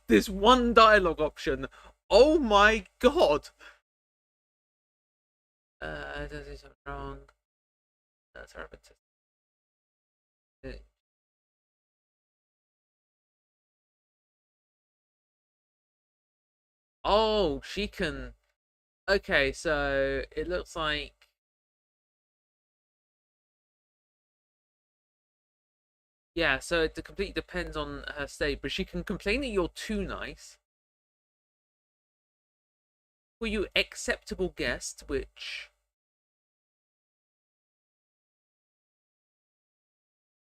This one dialogue option. Oh my god. I don't do something wrong. That's our Oh, she can. Okay, so it looks like. Yeah, so it completely depends on her state, but she can complain that you're too nice. Were you acceptable guest, which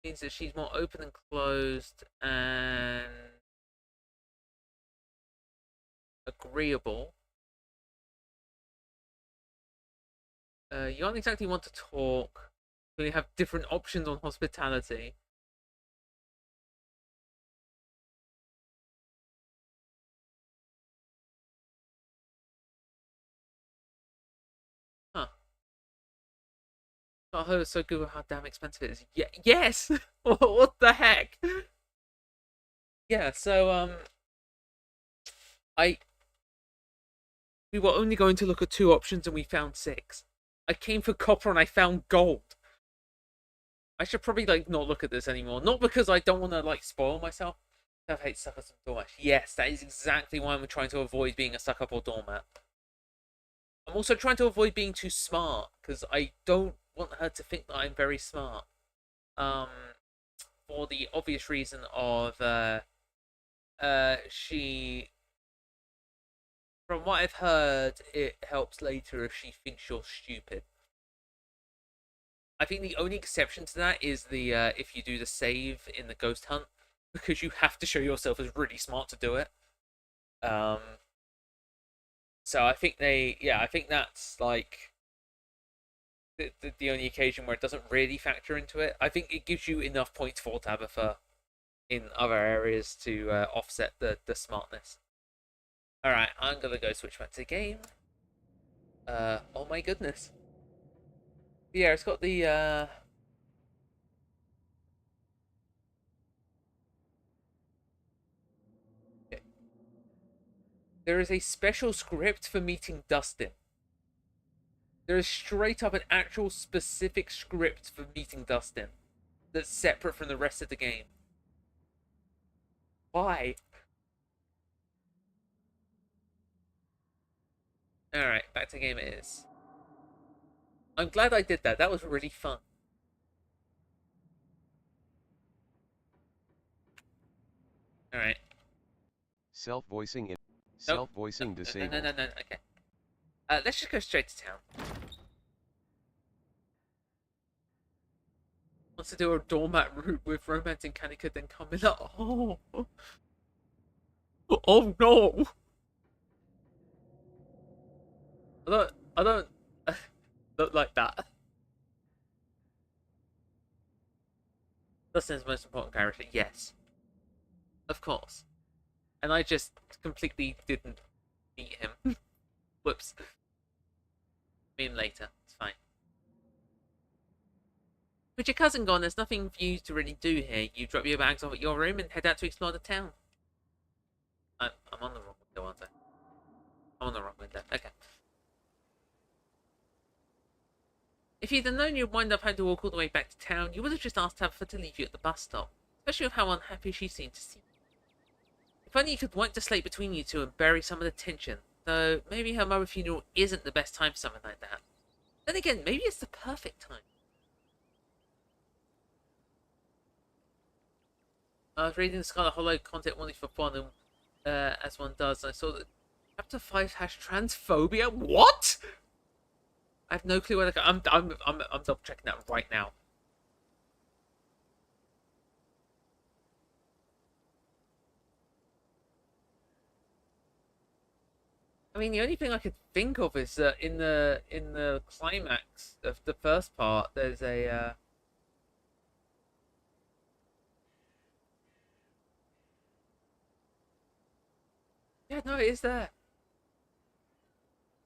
means that she's more open and closed and agreeable. You don't exactly want to talk. We have different options on hospitality. Huh. Oh, it's so good with how damn expensive it is. Yeah, yes! What the heck? Yeah, so, I... We were only going to look at 2 options and we found 6. I came for copper and I found gold. I should probably, like, not look at this anymore. Not because I don't want to, like, spoil myself. I hate suckers and doormat. Yes, that is exactly why I'm trying to avoid being a suck up or doormat. I'm also trying to avoid being too smart, because I don't want her to think that I'm very smart. Um, for the obvious reason of, she... From what I've heard, it helps later if she thinks you're stupid. I think the only exception to that is the if you do the save in the ghost hunt, because you have to show yourself as really smart to do it. Um, so I think I think that's like the only occasion where it doesn't really factor into it. I think it gives you enough points for Tabitha in other areas to offset the smartness. All right, I'm gonna go switch back to the game. Oh my goodness. Yeah, it's got the there is a special script for meeting Dustin. There is straight up an actual specific script for meeting Dustin that's separate from the rest of the game. Why? Alright, back to the game it is. I'm glad I did that. That was really fun. Alright. Self-voicing in. Nope. Self-voicing disabled. No. Okay. Let's just go straight to town. Wants to do a doormat route with romance and Kanika, then come in. Oh. Oh no. I don't look like that. Dustin's the most important character. Yes. Of course. And I just completely didn't meet him. Whoops. Meet him later. It's fine. With your cousin gone, there's nothing for you to really do here. You drop your bags off at your room and head out to explore the town. I'm on the wrong window, aren't I? I'm on the wrong window. Okay. If you'd have known you'd wind up having to walk all the way back to town, you would have just asked Tabitha to leave you at the bus stop. Especially with how unhappy she seemed to seem. If only you could wipe the slate between you two and bury some of the tension. Though, maybe her mother funeral isn't the best time for something like that. Then again, maybe it's the perfect time. I was reading the Scarlet Hollow content only for fun, and as one does, and I saw that Chapter 5 has transphobia. What? I have no clue where I'm double checking that right now. I mean, the only thing I could think of is that in the climax of the first part, there's a yeah, no, it is there.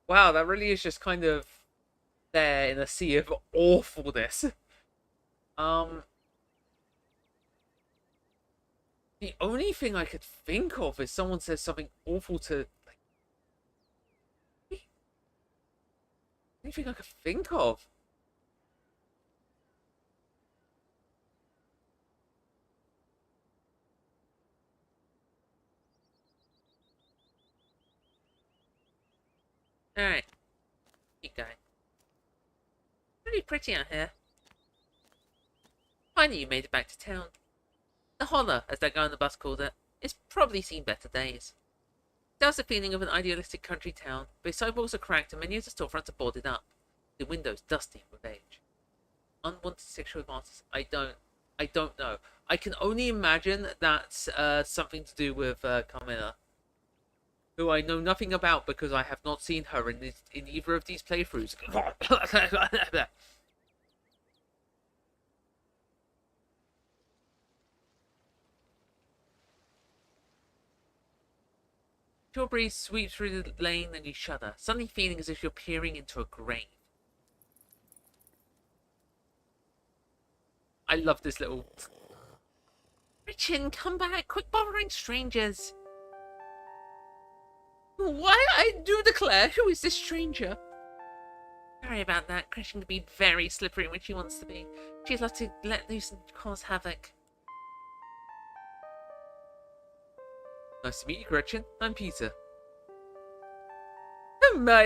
Wow, that really is just kind of there in a sea of awfulness. Um, The only thing I could think of is someone says something awful to, like, the only thing I could think of. Alright, keep going. Pretty pretty out here. Finally you made it back to town. The Holler, as that guy on the bus called it, it's probably seen better days. There was the feeling of an idealistic country town, but its sidewalks are cracked and many of the storefronts are boarded up, the windows dusty with age. Unwanted sexual advances, I don't know. I can only imagine that's something to do with Carmilla, who I know nothing about because I have not seen her in either of these playthroughs. Your breeze sweeps through the lane and you shudder, suddenly feeling as if you're peering into a grave. I love this little... Richin, come back! Quit bothering strangers! Why, I do declare, who is this stranger? Sorry about that. Gretchen can be very slippery when she wants to be. She'd love to let loose and cause havoc. Nice to meet you, Gretchen. I'm Peter. Oh my!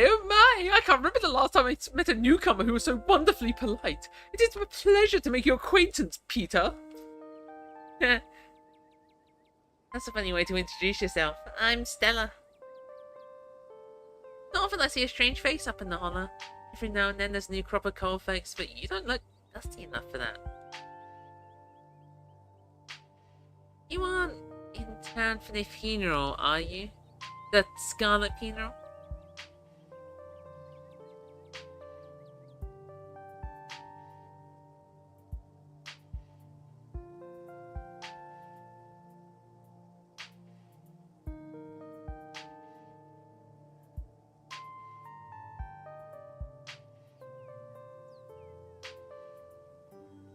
I can't remember the last time I met a newcomer who was so wonderfully polite. It is a pleasure to make your acquaintance, Peter. That's a funny way to introduce yourself. I'm Stella. Not often I see a strange face up in the Holler. Every now and then there's a new crop of cold fakes, but you don't look dusty enough for that. You aren't in town for the funeral, are you? The Scarlet funeral?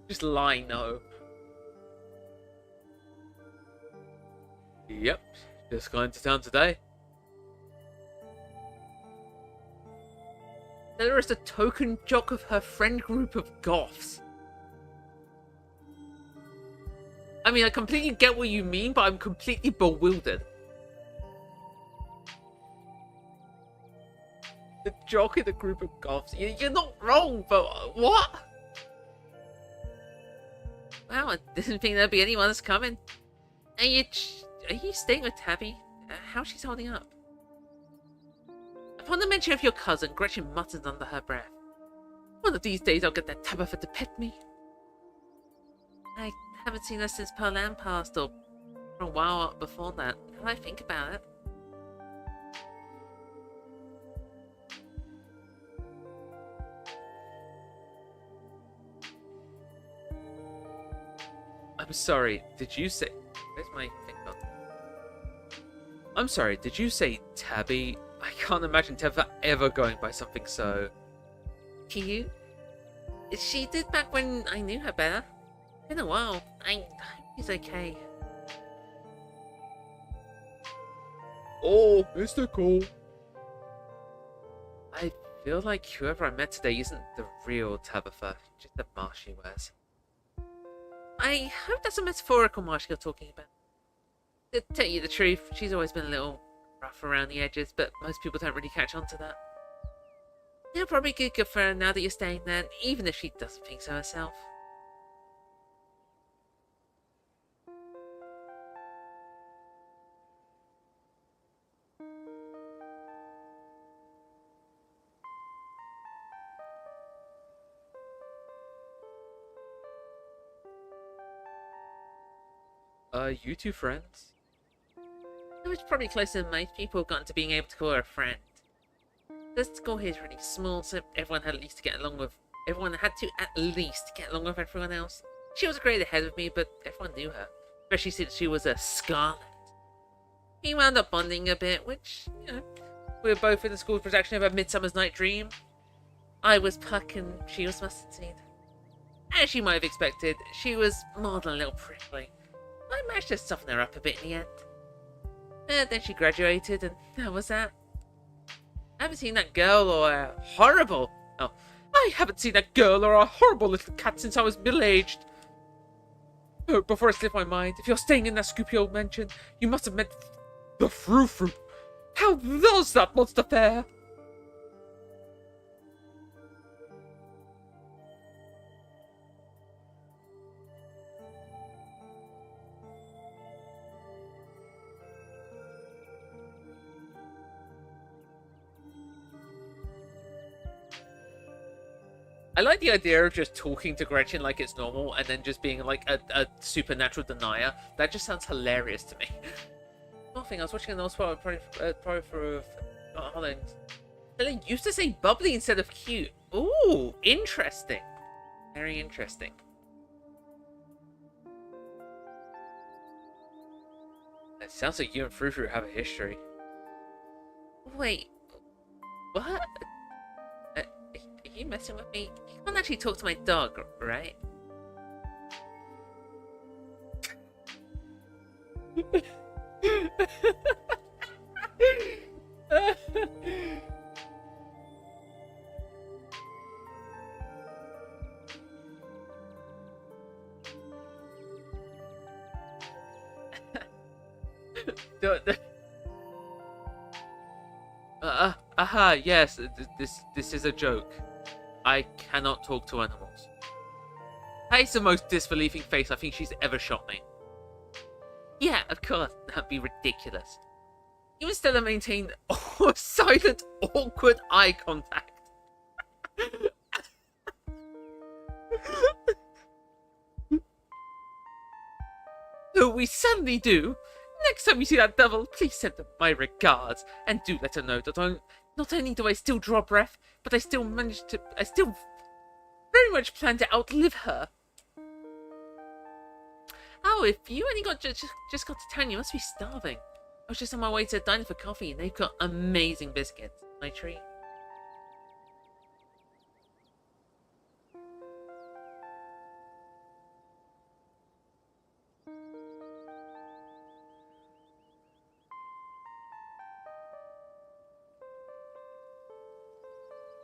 Just lie no. Yep, just got into town today. There is a token jock of her friend group of goths. I mean, I completely get what you mean, but I'm completely bewildered. The jock in a group of goths. You're not wrong, but what? Wow, I didn't think there'd be anyone that's coming. Are you staying with Tabby? How's she holding up? Upon the mention of your cousin, Gretchen muttered under her breath. One of these days I'll get that Tabitha to pet me. I haven't seen her since Perlan passed, or for a while before that. Now I think about it. I'm sorry, did you say... Where's my thing gone? I'm sorry, did you say Tabby? I can't imagine Tabitha ever going by something so... Cute? She did back when I knew her better. Been a while. I hope she's okay. Oh, Mr. Cole. I feel like whoever I met today isn't the real Tabitha, just the mask she wears. I hope that's a metaphorical mask you're talking about. To tell you the truth, she's always been a little rough around the edges, but most people don't really catch on to that. It'll probably be good for her now that you're staying there, even if she doesn't think so herself. You two friends? It was probably closer than most people have gotten to being able to call her a friend. The school here is really small, so everyone had to at least get along with everyone else. She was a grade ahead of me, but everyone knew her, especially since she was a Scarlet. We wound up bonding a bit, which, you know, we were both in the school's production of A Midsummer's Night Dream. I was Puck and she was Mustard Seed. As you might have expected, she was more than a little prickly. I managed to soften her up a bit in the end. Then she graduated, and that was that. I haven't seen that girl or a horrible... Oh, I haven't seen that girl or a horrible little cat since I was middle-aged. Oh, before I slip my mind, if you're staying in that scoopy old mansion, you must have met the Frou-Frou. How does that monster fare? I like the idea of just talking to Gretchen like it's normal and then just being like a supernatural denier. That just sounds hilarious to me. Nothing, I was watching an old spot probably for hold on. Stella used to say bubbly instead of cute. Ooh, interesting. Very interesting. It sounds like you and Frou-Frou have a history. Wait, what? Are you messing with me? You can't actually talk to my dog, right? Aha, yes, this is a joke. I cannot talk to animals. That is the most disbelieving face I think she's ever shot me. Yeah, of course, that'd be ridiculous. Even Stella maintained silent, awkward eye contact. Oh, we certainly do. Next time you see that devil, please send them my regards, and do let her know that not only do I still draw breath, but I still very much plan to outlive her. Oh, if you only just got to town, you must be starving. I was just on my way to a diner for coffee, and they've got amazing biscuits. My treat.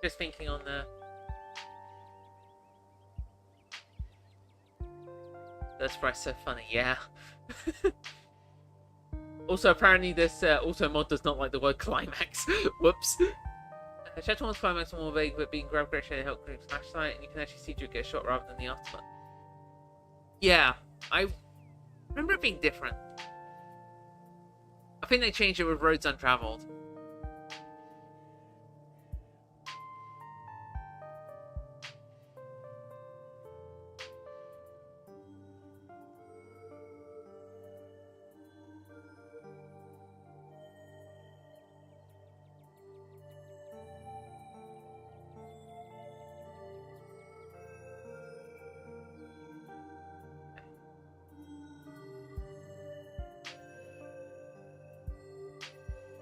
Just thinking on the... That's why it's so funny, yeah. Also, apparently this auto mod does not like the word climax. Whoops. Chapter 1's climax more vague, but being grabbed great to help group smash site, and you can actually see Drew get shot rather than the aftermath. Yeah, I remember it being different. I think they changed it with roads untraveled.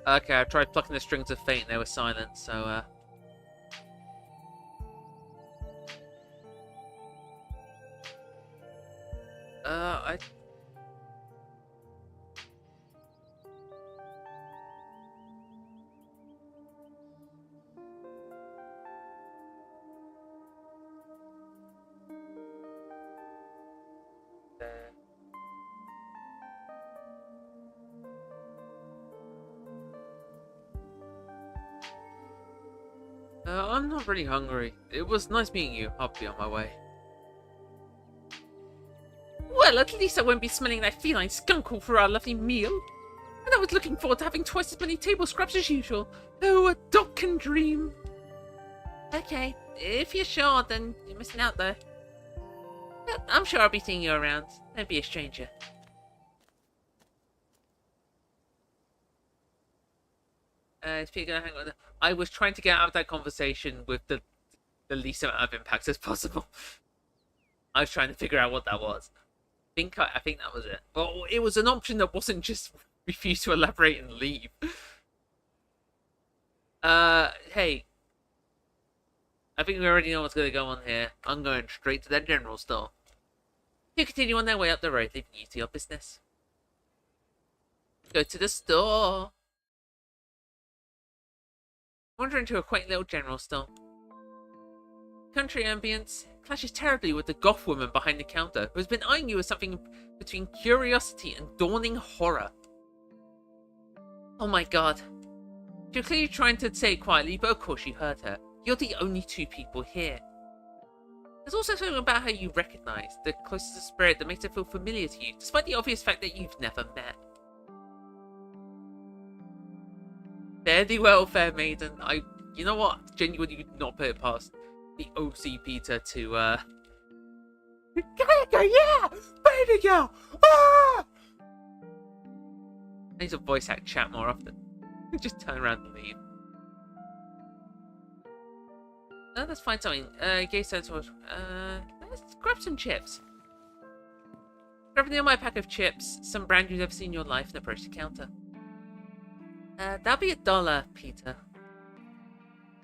Okay, I tried plucking the strings of fate and they were silent, so I... I'm not really hungry. It was nice meeting you. I'll be on my way. Well, at least I won't be smelling that feline skunk all for our lovely meal. And I was looking forward to having twice as many table scraps as usual. Oh, a dog can dream. Okay, if you're sure, then you're missing out though. But I'm sure I'll be seeing you around. Don't be a stranger. I was trying to get out of that conversation with the least amount of impact as possible. I was trying to figure out what that was. I think that was it. But it was an option that wasn't just refuse to elaborate and leave. Hey. I think we already know what's going to go on here. I'm going straight to that general store. Who continue on their way up the road, leaving you to your business. Go to the store. Wander into a quaint little general store. Country ambience clashes terribly with the goth woman behind the counter, who has been eyeing you with something between curiosity and dawning horror. Oh my god. She was clearly trying to say it quietly, but of course you heard her. You're the only two people here. There's also something about her you recognise, the closest to spirit that makes her feel familiar to you, despite the obvious fact that you've never met. Fare thee well, fair maiden. You know what? Genuinely would not put it past the OC Peter to, Kaneka, yeah! Baby girl! Ah! I need to voice act chat more often. Just turn around and leave. Let's find something. Gay sense was. Let's grab some chips. Grab a nearby pack of chips, some brand you've never seen in your life, and approach the counter. That'll be $1, Peter.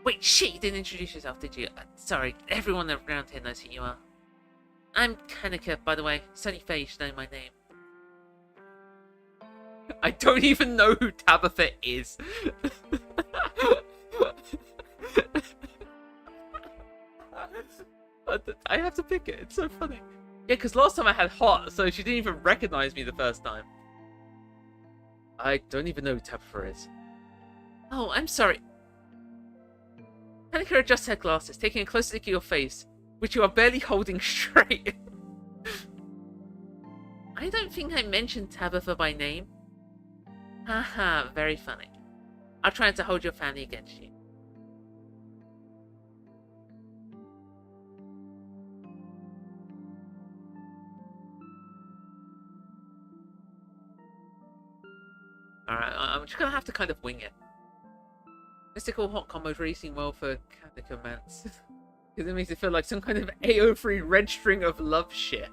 Wait, shit, you didn't introduce yourself, did you? Sorry, everyone around here knows who you are. I'm Kaneka, by the way. It's only fair you should know my name. I don't even know who Tabitha is. I have to pick it. It's so funny. Yeah, because last time I had hot, so she didn't even recognize me the first time. I don't even know who Tabitha is. Oh, I'm sorry. Kaneka adjusts her glasses, taking a close look at your face, which you are barely holding straight. I don't think I mentioned Tabitha by name. Haha, very funny. I'll try not to hold your family against you. Alright, I'm just gonna have to kind of wing it. Mystical hot combos really seem well for Kaneka Mance. Because it makes it feel like some kind of AO3 red string of love shit.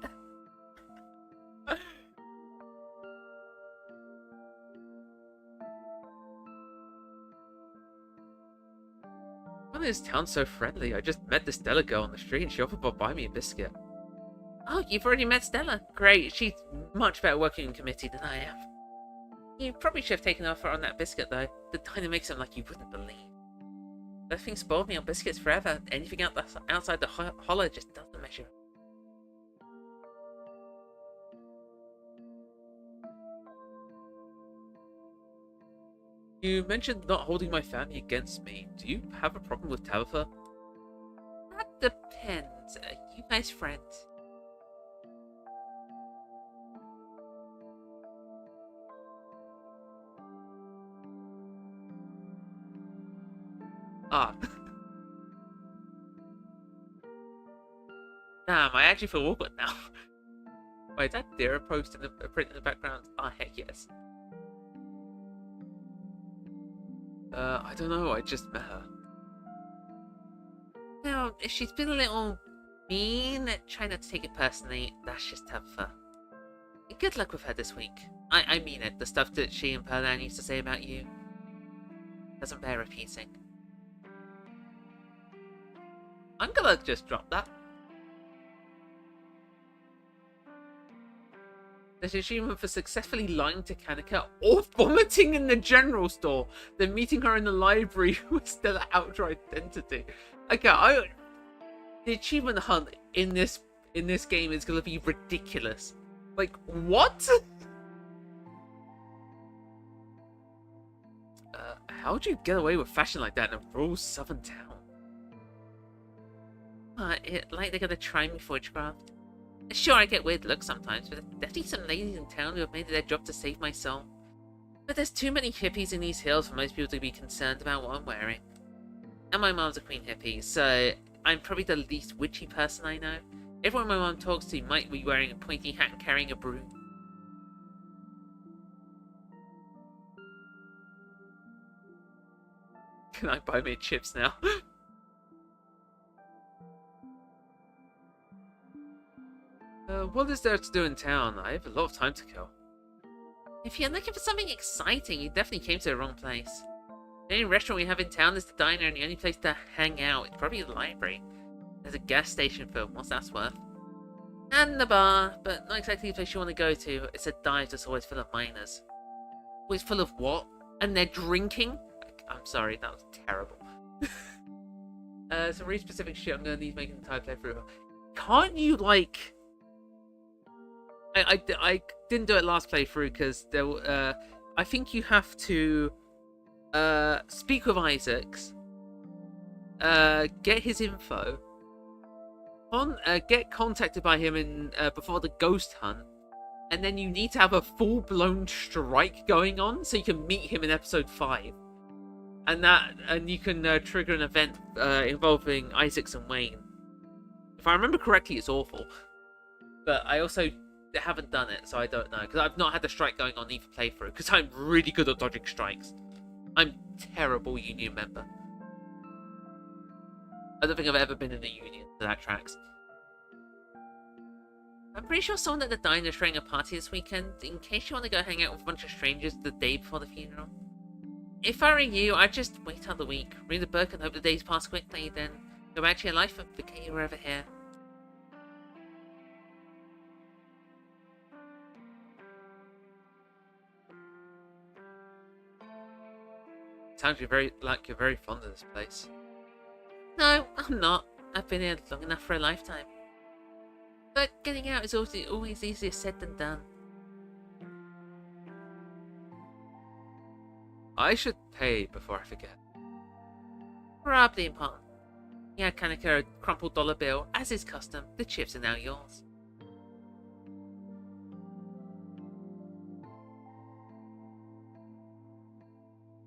Why is this town so friendly? I just met the Stella girl on the street and she offered to buy me a biscuit. Oh, you've already met Stella? Great, she's much better working in committee than I am. You probably should have taken offer on that biscuit though. The diner makes them like you wouldn't believe. That thing spoiled me on biscuits forever. Anything outside the hollow just doesn't measure. You mentioned not holding my family against me. Do you have a problem with Tabitha? That depends. You guys friends? Ah. Damn, I actually feel awkward now. Wait, is that Dira post in the print in the background? Ah, heck yes. I don't know, I just met her. Now, if she's been a little mean, try not to take it personally. That's just Tabitha. Good luck with her this week. I mean it. The stuff that she and Perlan used to say about you doesn't bear repeating. I'm gonna just drop that. There's achievement for successfully lying to Kaneka or vomiting in the general store, then meeting her in the library with Stella outright identity. Okay, the achievement hunt in this game is gonna be ridiculous. Like, what? How'd you get away with fashion like that in a rural southern town? Like they're gonna try me for witchcraft. Sure, I get weird looks sometimes, but there's definitely some ladies in town who have made it their job to save my soul. But there's too many hippies in these hills for most people to be concerned about what I'm wearing. And my mom's a queen hippie, so I'm probably the least witchy person I know. Everyone my mom talks to might be wearing a pointy hat and carrying a broom. Can I buy me chips now? What is there to do in town? I have a lot of time to kill. If you're looking for something exciting, you definitely came to the wrong place. The only restaurant we have in town is the diner, and the only place to hang out is probably the library. There's a gas station for what's that's worth. And the bar, but not exactly the place you want to go to. It's a dive that's always full of minors. Always full of what? And they're drinking? I'm sorry, that was terrible. Some really specific shit I'm going to need making the entire playthrough. Can't you, like... I didn't do it last playthrough because there I think you have to speak with Isaacs, get his info, get contacted by him in before the ghost hunt, and then you need to have a full-blown strike going on so you can meet him in episode 5. And you can trigger an event involving Isaacs and Wayne. If I remember correctly, it's awful. But I also haven't done it, so I don't know. Because I've not had the strike going on either playthrough. Because I'm really good at dodging strikes. I'm terrible union member. I don't think I've ever been in a union, so that tracks. I'm pretty sure someone at the diner is throwing a party this weekend. In case you want to go hang out with a bunch of strangers the day before the funeral. If I were you, I'd just wait out the week, read the book and hope the days pass quickly, then go back to your life and forget you were ever here. Sounds like you're very fond of this place. No, I'm not. I've been here long enough for a lifetime. But getting out is always easier said than done. I should pay before I forget. Probably important. Yeah, Kaneka a crumpled dollar bill. As is custom, the chips are now yours.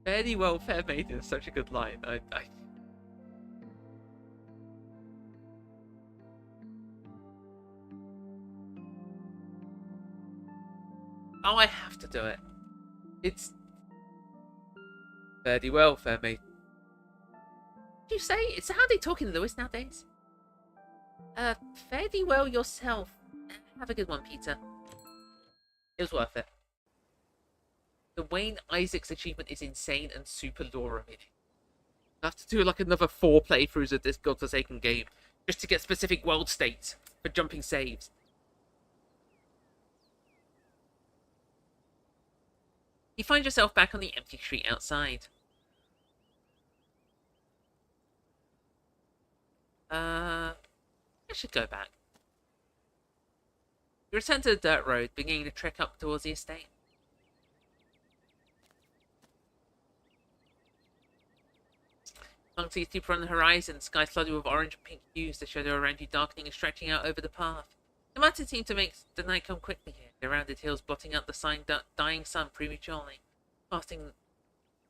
Very well, fair maiden is such a good line. Oh, I have to do it. It's... Very well, fair maiden. What did you say? It's how they talk in Lewis nowadays. Fare thee well yourself. Have a good one, Peter. It was worth it. The Wayne Isaacs achievement is insane and super lore-revealing. I have to do like another 4 playthroughs of this godforsaken game just to get specific world states for jumping saves. You find yourself back on the empty street outside. I should go back. You return to the dirt road, beginning to trek up towards the estate. Monks deeper on the horizon, sky flooded with orange and pink hues, the shadow around you darkening and stretching out over the path. The mountains seem to make the night come quickly here, the rounded hills blotting out the dying sun prematurely, casting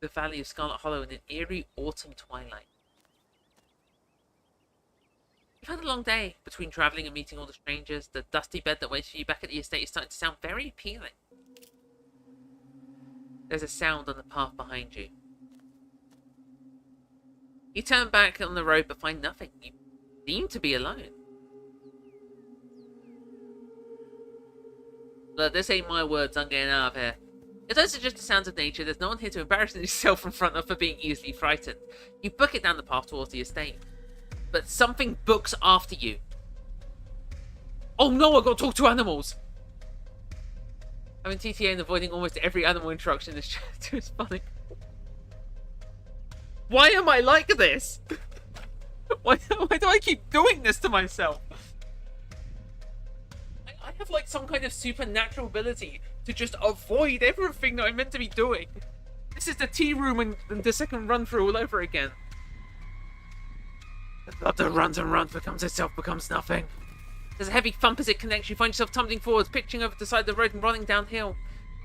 the valley of Scarlet Hollow in an eerie autumn twilight. You've had a long day, between travelling and meeting all the strangers. The dusty bed that waits for you back at the estate is starting to sound very appealing. There's a sound on the path behind you. You turn back on the road but find nothing. You seem to be alone. Look, this ain't my words, I'm getting out of here. If those are just the sounds of nature, there's no one here to embarrass yourself in front of for being easily frightened. You book it down the path towards the estate. But something books after you. Oh no, I gotta talk to animals! Having TTA and avoiding almost every animal interaction is just funny. Why am I like this? Why do I keep doing this to myself? I have like some kind of supernatural ability to just avoid everything that I'm meant to be doing. This is the tea room and the second run through all over again. The blood that runs and runs becomes nothing. There's a heavy thump as it connects. You find yourself tumbling forwards, pitching over the side of the road and running downhill.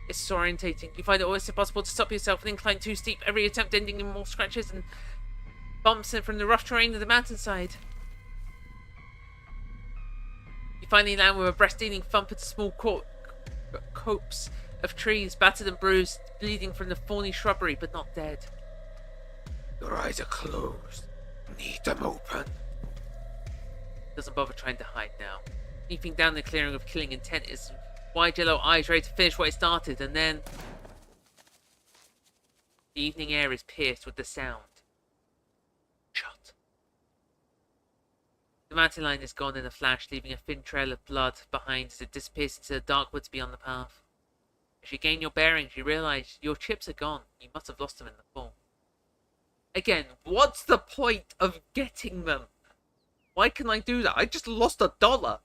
It's disorientating. You find it almost impossible to stop yourself, an incline too steep, every attempt ending in more scratches and bumps from the rough terrain of the mountainside. You finally land with a breast-eating thump at a small copse of trees, battered and bruised, bleeding from the thorny shrubbery, but not dead. Your eyes are closed. Need them open. Doesn't bother trying to hide now. Leaping down the clearing of killing intent, is wide yellow eyes ready to finish what it started, and then the evening air is pierced with the sound. Shut. The mountain lion is gone in a flash, leaving a thin trail of blood behind as it disappears into the dark woods beyond the path. As you gain your bearings, you realise your chips are gone. You must have lost them in the fall. Again, what's the point of getting them? Why can I do that? I just lost $1.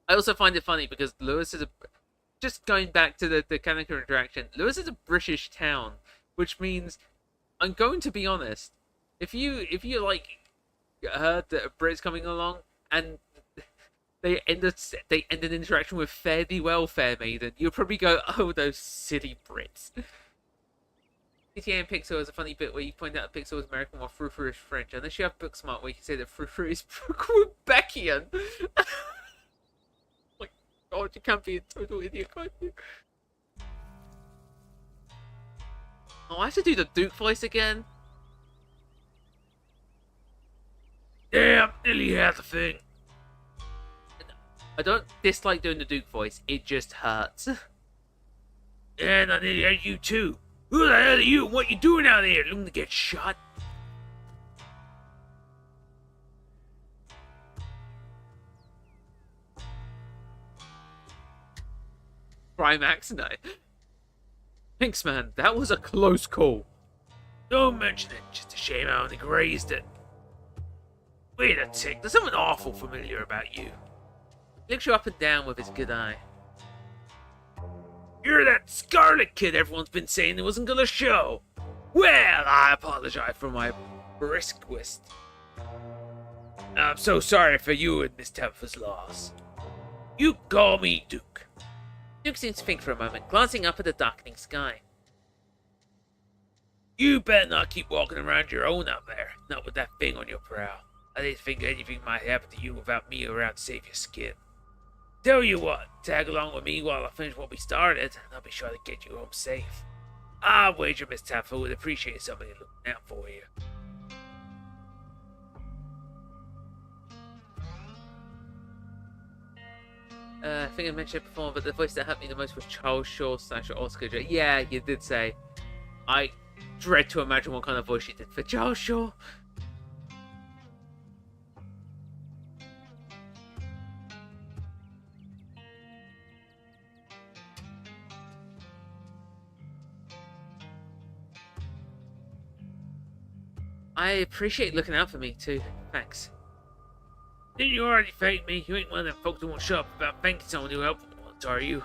I also find it funny because Lewis is a... Just going back to the Kaneka interaction, Lewis is a British town, which means, I'm going to be honest, if you like heard that a Brit's coming along and they end an interaction with "Fare thee well, fair maiden," you'll probably go, "Oh, those silly Brits." GTA and Pixel has a funny bit where you point out that Pixel is American while Frou Frou is French, unless you have Booksmart where you can say that Frou Frou is Quebecian. Oh my god, you can't be a total idiot, can't you? Oh, I have to do the Duke voice again. Damn, nearly had the thing. I don't dislike doing the Duke voice, it just hurts. And I nearly had you too. Who the hell are you and what you doing out there? Looking to get shot? Climax night. Thanks, man. That was a close call. Don't mention it. Just a shame I only grazed it. Wait a tick. There's something awful familiar about you. He looks you up and down with his good eye. You're that Scarlet kid everyone's been saying it wasn't gonna show. Well, I apologize for my briskest. I'm so sorry for you and Miss Tabitha's loss. You call me Duke. Duke seems to think for a moment, glancing up at the darkening sky. You better not keep walking around your own out there, not with that thing on your brow. I didn't think anything might happen to you without me around to save your skin. Tell you what, tag along with me while I finish what we started, and I'll be sure to get you home safe. I wager Miss Tabitha would appreciate somebody looking out for you. I think I mentioned it before, but the voice that hurt me the most was Charles Shaw / Oscar J. Yeah, you did say. I dread to imagine what kind of voice you did for Charles Shaw. I appreciate looking out for me, too. Thanks. Didn't you already thank me? You ain't one of them folks who won't shut up about thanking someone who helped once, are you?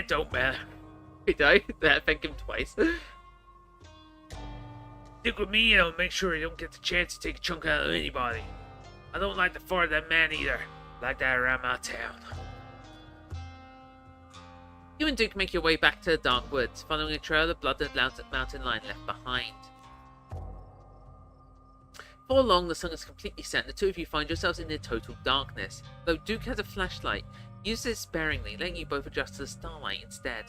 Don't matter. Did I thank him twice? Stick with me and I'll make sure you don't get the chance to take a chunk out of anybody. I don't like the fart of that man either. I like that around my town. You and Duke make your way back to the dark woods, following a trail of blood that mountain lion left behind. Before long, the sun is completely set, and the two of you find yourselves in near total darkness. Though Duke has a flashlight, use this sparingly, letting you both adjust to the starlight instead.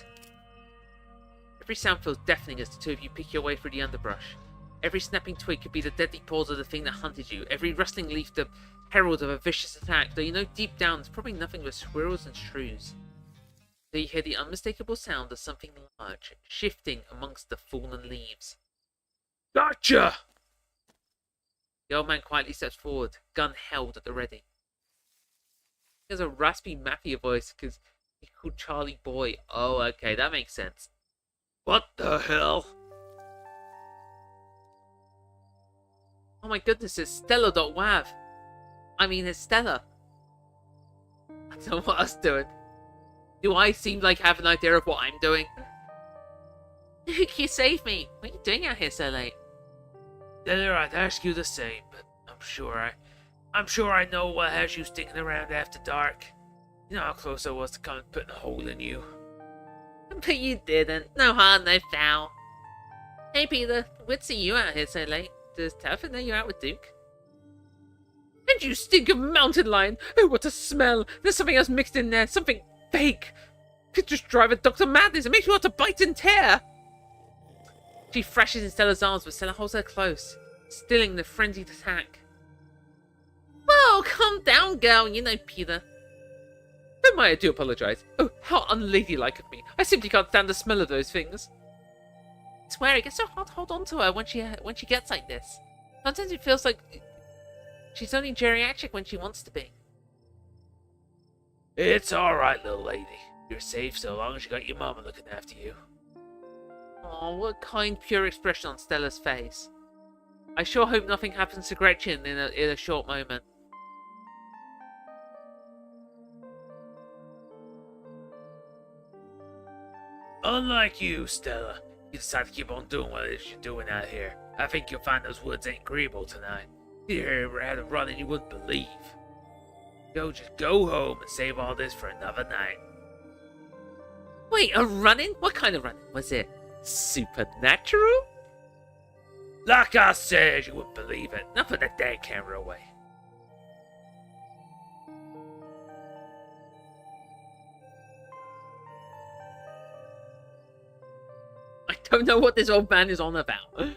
Every sound feels deafening as the two of you pick your way through the underbrush. Every snapping twig could be the deadly paws of the thing that hunted you, every rustling leaf the herald of a vicious attack, though you know deep down it's probably nothing but squirrels and shrews. Though you hear the unmistakable sound of something large, shifting amongst the fallen leaves. Gotcha! The old man quietly steps forward, gun held at the ready. He has a raspy Mafia voice because he's called Charlie Boy. Oh, okay, that makes sense. What the hell? Oh my goodness, it's Stella.wav. I mean, it's Stella. I don't know what I was doing. Do I seem like I have an idea of what I'm doing? You saved me. What are you doing out here so late? Stella, I'd ask you the same, but I'm sure I know what has you sticking around after dark. You know how close I was to coming putting a hole in you. But you didn't. No harm, no foul. Hey, Peter. We'd see you out here so late. Does Tabitha know you're out with Duke? And you stink of mountain lion! Oh, what a smell! There's something else mixed in there. Something fake. Could just drive a Dr. Madness. It makes you want to bite and tear. She thrashes in Stella's arms, but Stella holds her close, stilling the frenzied attack. Whoa, calm down, girl. You know Peter. Don't mind, I do apologise. Oh, how unladylike of me. I simply can't stand the smell of those things. swear, it gets so hard to hold on to her when she gets like this. Sometimes it feels like she's only geriatric when she wants to be. It's alright, little lady. You're safe so long as you got your mama looking after you. Oh, what a kind, pure expression on Stella's face. I sure hope nothing happens to Gretchen in a short moment. Unlike you, Stella, you decide to keep on doing what it is you're doing out here. I think you'll find those woods ain't agreeable tonight. If you ever had a run-in you wouldn't believe. Just go home and save all this for another night. Wait, a run-in? What kind of run-in? Was it supernatural? Like I said, you wouldn't believe it. Now put that damn camera away. I don't know what this old man is on about.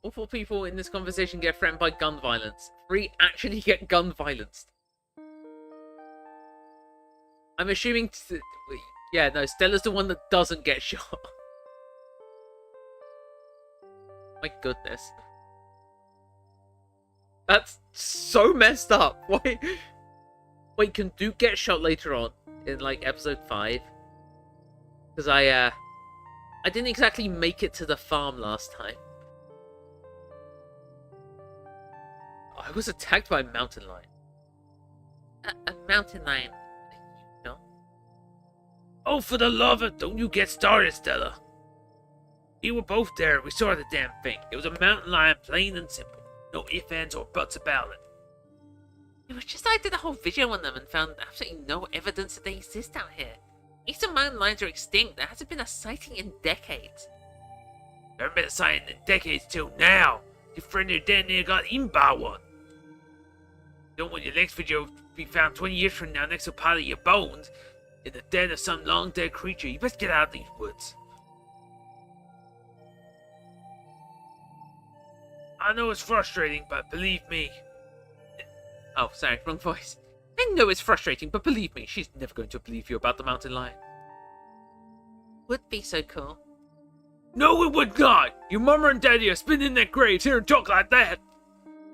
All 4 people in this conversation get threatened by gun violence. 3 actually get gun violence. I'm assuming... yeah, no, Stella's the one that doesn't get shot. My goodness. That's so messed up. Wait, can Duke get shot later on? In, like, episode 5? Because I didn't exactly make it to the farm last time. I was attacked by a mountain lion. A mountain lion? No? Oh, for the love of... Don't you get started, Stella. We were both there. We saw the damn thing. It was a mountain lion, plain and simple. No ifs, ands, or buts about it. It was just I did a whole video on them and found absolutely no evidence that they exist out here. Eastern mountain lions are extinct. There hasn't been a sighting in decades. There haven't been a sighting in decades till now. Your friend here down there got eaten by one. You don't want your next video to be found 20 years from now next to a pile of your bones in the den of some long dead creature. You best get out of these woods. I know it's frustrating, but believe me. Oh, sorry, wrong voice. I know it's frustrating, but believe me, she's never going to believe you about the mountain lion. Would be so cool. No, it would not! Your mama and daddy are spinning in their graves here and talk like that!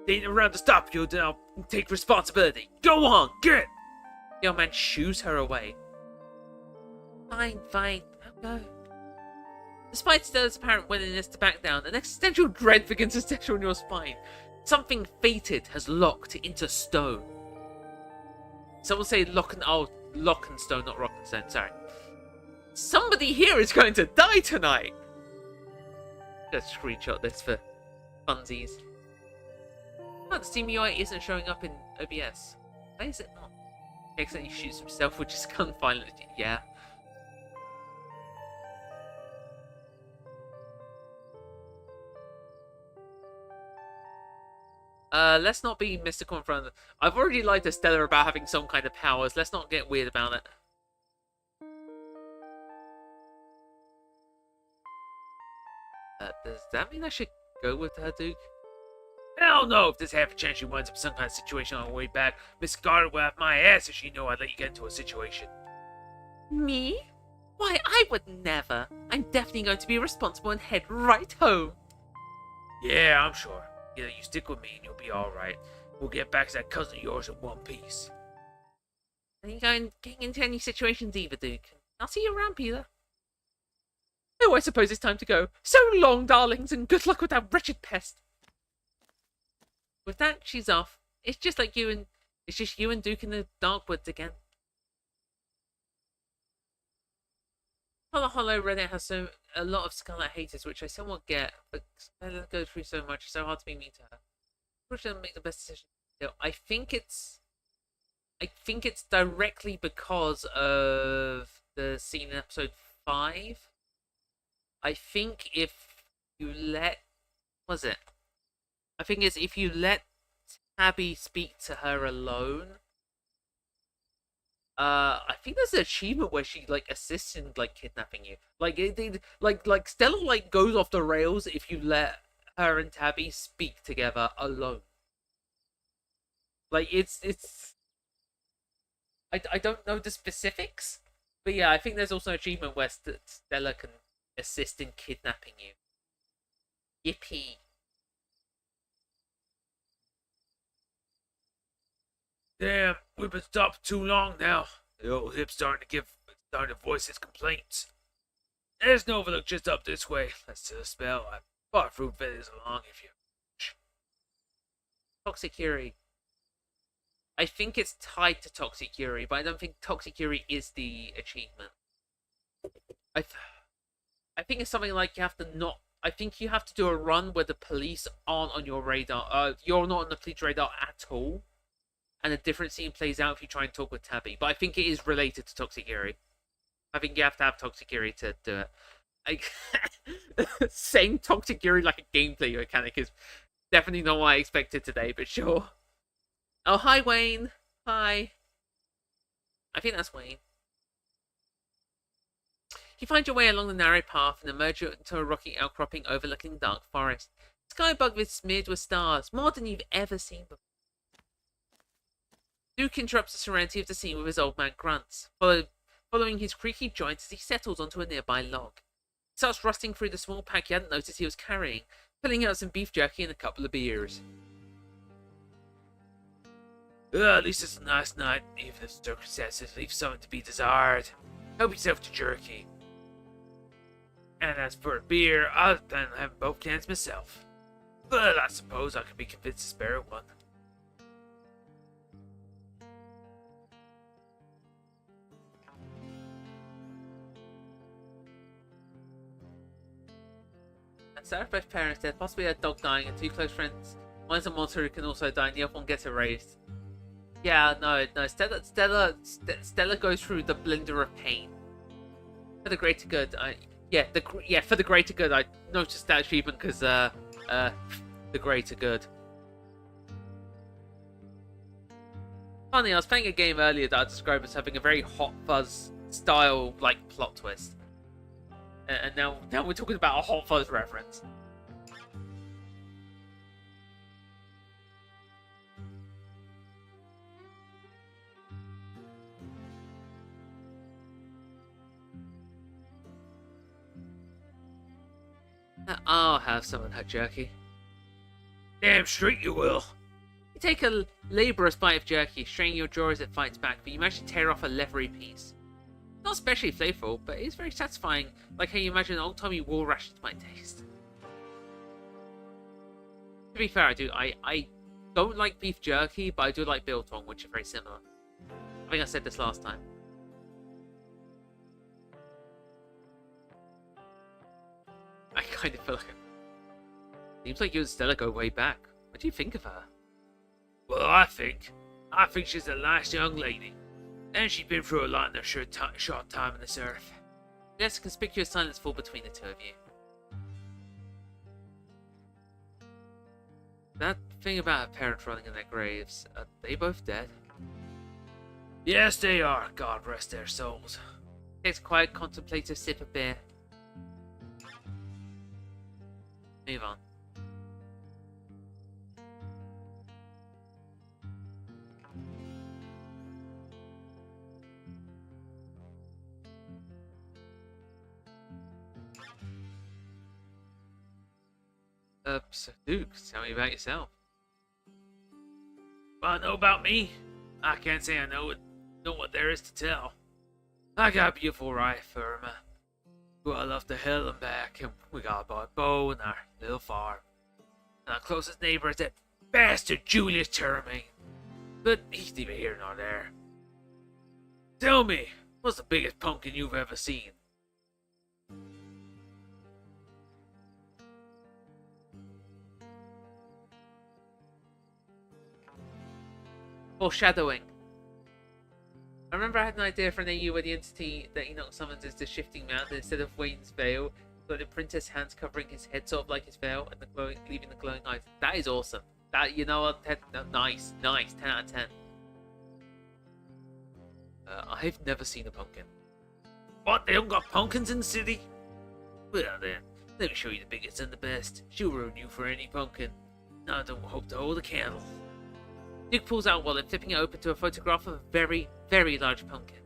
They ain't around to stop you, then I'll take responsibility. Go on, get! The old man shoos her away. Fine, I'll go. Despite Stella's apparent willingness to back down, an existential dread begins to settle on your spine. Something fated has locked into stone. Someone say lock and stone, not rock and stone, sorry. Somebody here is going to die tonight! Let's screenshot this for funsies. Oh, the Steam UI isn't showing up in OBS. Why is it not? He accidentally shoots himself with his gun violence. Yeah. Let's not be mystical in front of them. I've already lied to Stella about having some kind of powers. Let's not get weird about it. Does that mean I should go with her, Duke? Hell no! If there's half a chance she winds up in some kind of situation on her way back, Miss Scarlet will have my ass if she knew I'd let you get into a situation. Me? Why, I would never. I'm definitely going to be responsible and head right home. Yeah, I'm sure. You stick with me and you'll be alright. We'll get back to that cousin of yours in one piece. Are you getting into any situations either, Duke? I'll see you around, Peter. Oh, I suppose it's time to go. So long, darlings, and good luck with that wretched pest. With that, she's off. It's just you and Duke in the dark woods again. Hollow Run has a lot of Scarlet haters, which I somewhat get, but Stella goes through so much, it's so hard to be mean to her. Probably shouldn't make the best decision. I think it's directly because of the scene in episode 5. I think if you let... Was it? I think it's if you let Tabby speak to her alone. I think there's an achievement where she assists in kidnapping you. Like Stella goes off the rails if you let her and Tabby speak together alone. It's I don't know the specifics, But yeah, I think there's also an achievement where Stella can assist in kidnapping you. Yippee. Damn, we've been stopped too long now. The old hip's starting to voice his complaints. There's no overlook just up this way. Let's do a spell. I bought fruit feathers along if you. Toxic Fury. I think it's tied to Toxic Fury, but I don't think Toxic Fury is the achievement. I think it's something like you have to not. I think you have to do a run where the police aren't on your radar. You're not on the police radar at all, and a different scene plays out if you try and talk with Tabby. But I think it is related to Toxic Fury. I think you have to have Toxic Fury to do it. Saying Toxic Fury like a gameplay mechanic is definitely not what I expected today, but sure. Oh, hi, Wayne. Hi. I think that's Wayne. You find your way along the narrow path and emerge into a rocky outcropping overlooking the dark forest. The sky above is smeared with stars, more than you've ever seen before. Duke interrupts the serenity of the scene with his old man grunts, following his creaky joints as he settles onto a nearby log. He starts rusting through the small pack he hadn't noticed he was carrying, pulling out some beef jerky and a couple of beers. At least it's a nice night, even if the circumstances leave something to be desired. Help yourself to jerky. And as for a beer, I'll plan on having both cans myself. But I suppose I could be convinced to spare one. Sarah's best parents dead, possibly a dog dying, and two close friends. One's a monster who can also die, and the other one gets erased. Yeah, no. Stella goes through the blender of pain for the greater good. For the greater good. I noticed that achievement because the greater good. Funny, I was playing a game earlier that I described as having a very Hot Fuzz style like plot twist. And now we're talking about a Hot Fuzz reference. I'll have some of that jerky. Damn straight you will. You take a laborious bite of jerky, straining your jaw as it fights back, but you manage to tear off a leathery piece. Not especially flavorful, but it is very satisfying, like how you imagine old-timey war rations might taste. To be fair, I don't like beef jerky, but I do like biltong, which are very similar. I think I said this last time. I kind of feel like it. Seems like you and Stella go way back. What do you think of her? Well, I think she's a nice young lady. And she's been through a lot in her short time on this earth. There's a conspicuous silence fall between the two of you. That thing about her parents running in their graves, are they both dead? Yes, they are. God rest their souls. Takes a quiet, contemplative sip of beer. Move on. So Duke, tell me about yourself. Well, know about me? I can't say I know what there is to tell. I got a beautiful wife, Irma, who I love to hell and back, and we got a bow and our little farm. And our closest neighbor is that bastard Julius Termaine. But he's neither here nor there. Tell me, what's the biggest pumpkin you've ever seen? Foreshadowing. I remember I had an idea for an AU where the entity that Enoch summons is the shifting mountain instead of Wayne's veil, but the princess hands covering his head, sort of like his veil, and leaving the glowing eyes. That is awesome. That, you know what? Nice, 10 out of 10. I've never seen a pumpkin. What? They don't got pumpkins in the city? Well then, let me show you the biggest and the best. She'll ruin you for any pumpkin. I don't hope to hold a candle. Duke pulls out a wallet, flipping it open to a photograph of a very, very large pumpkin.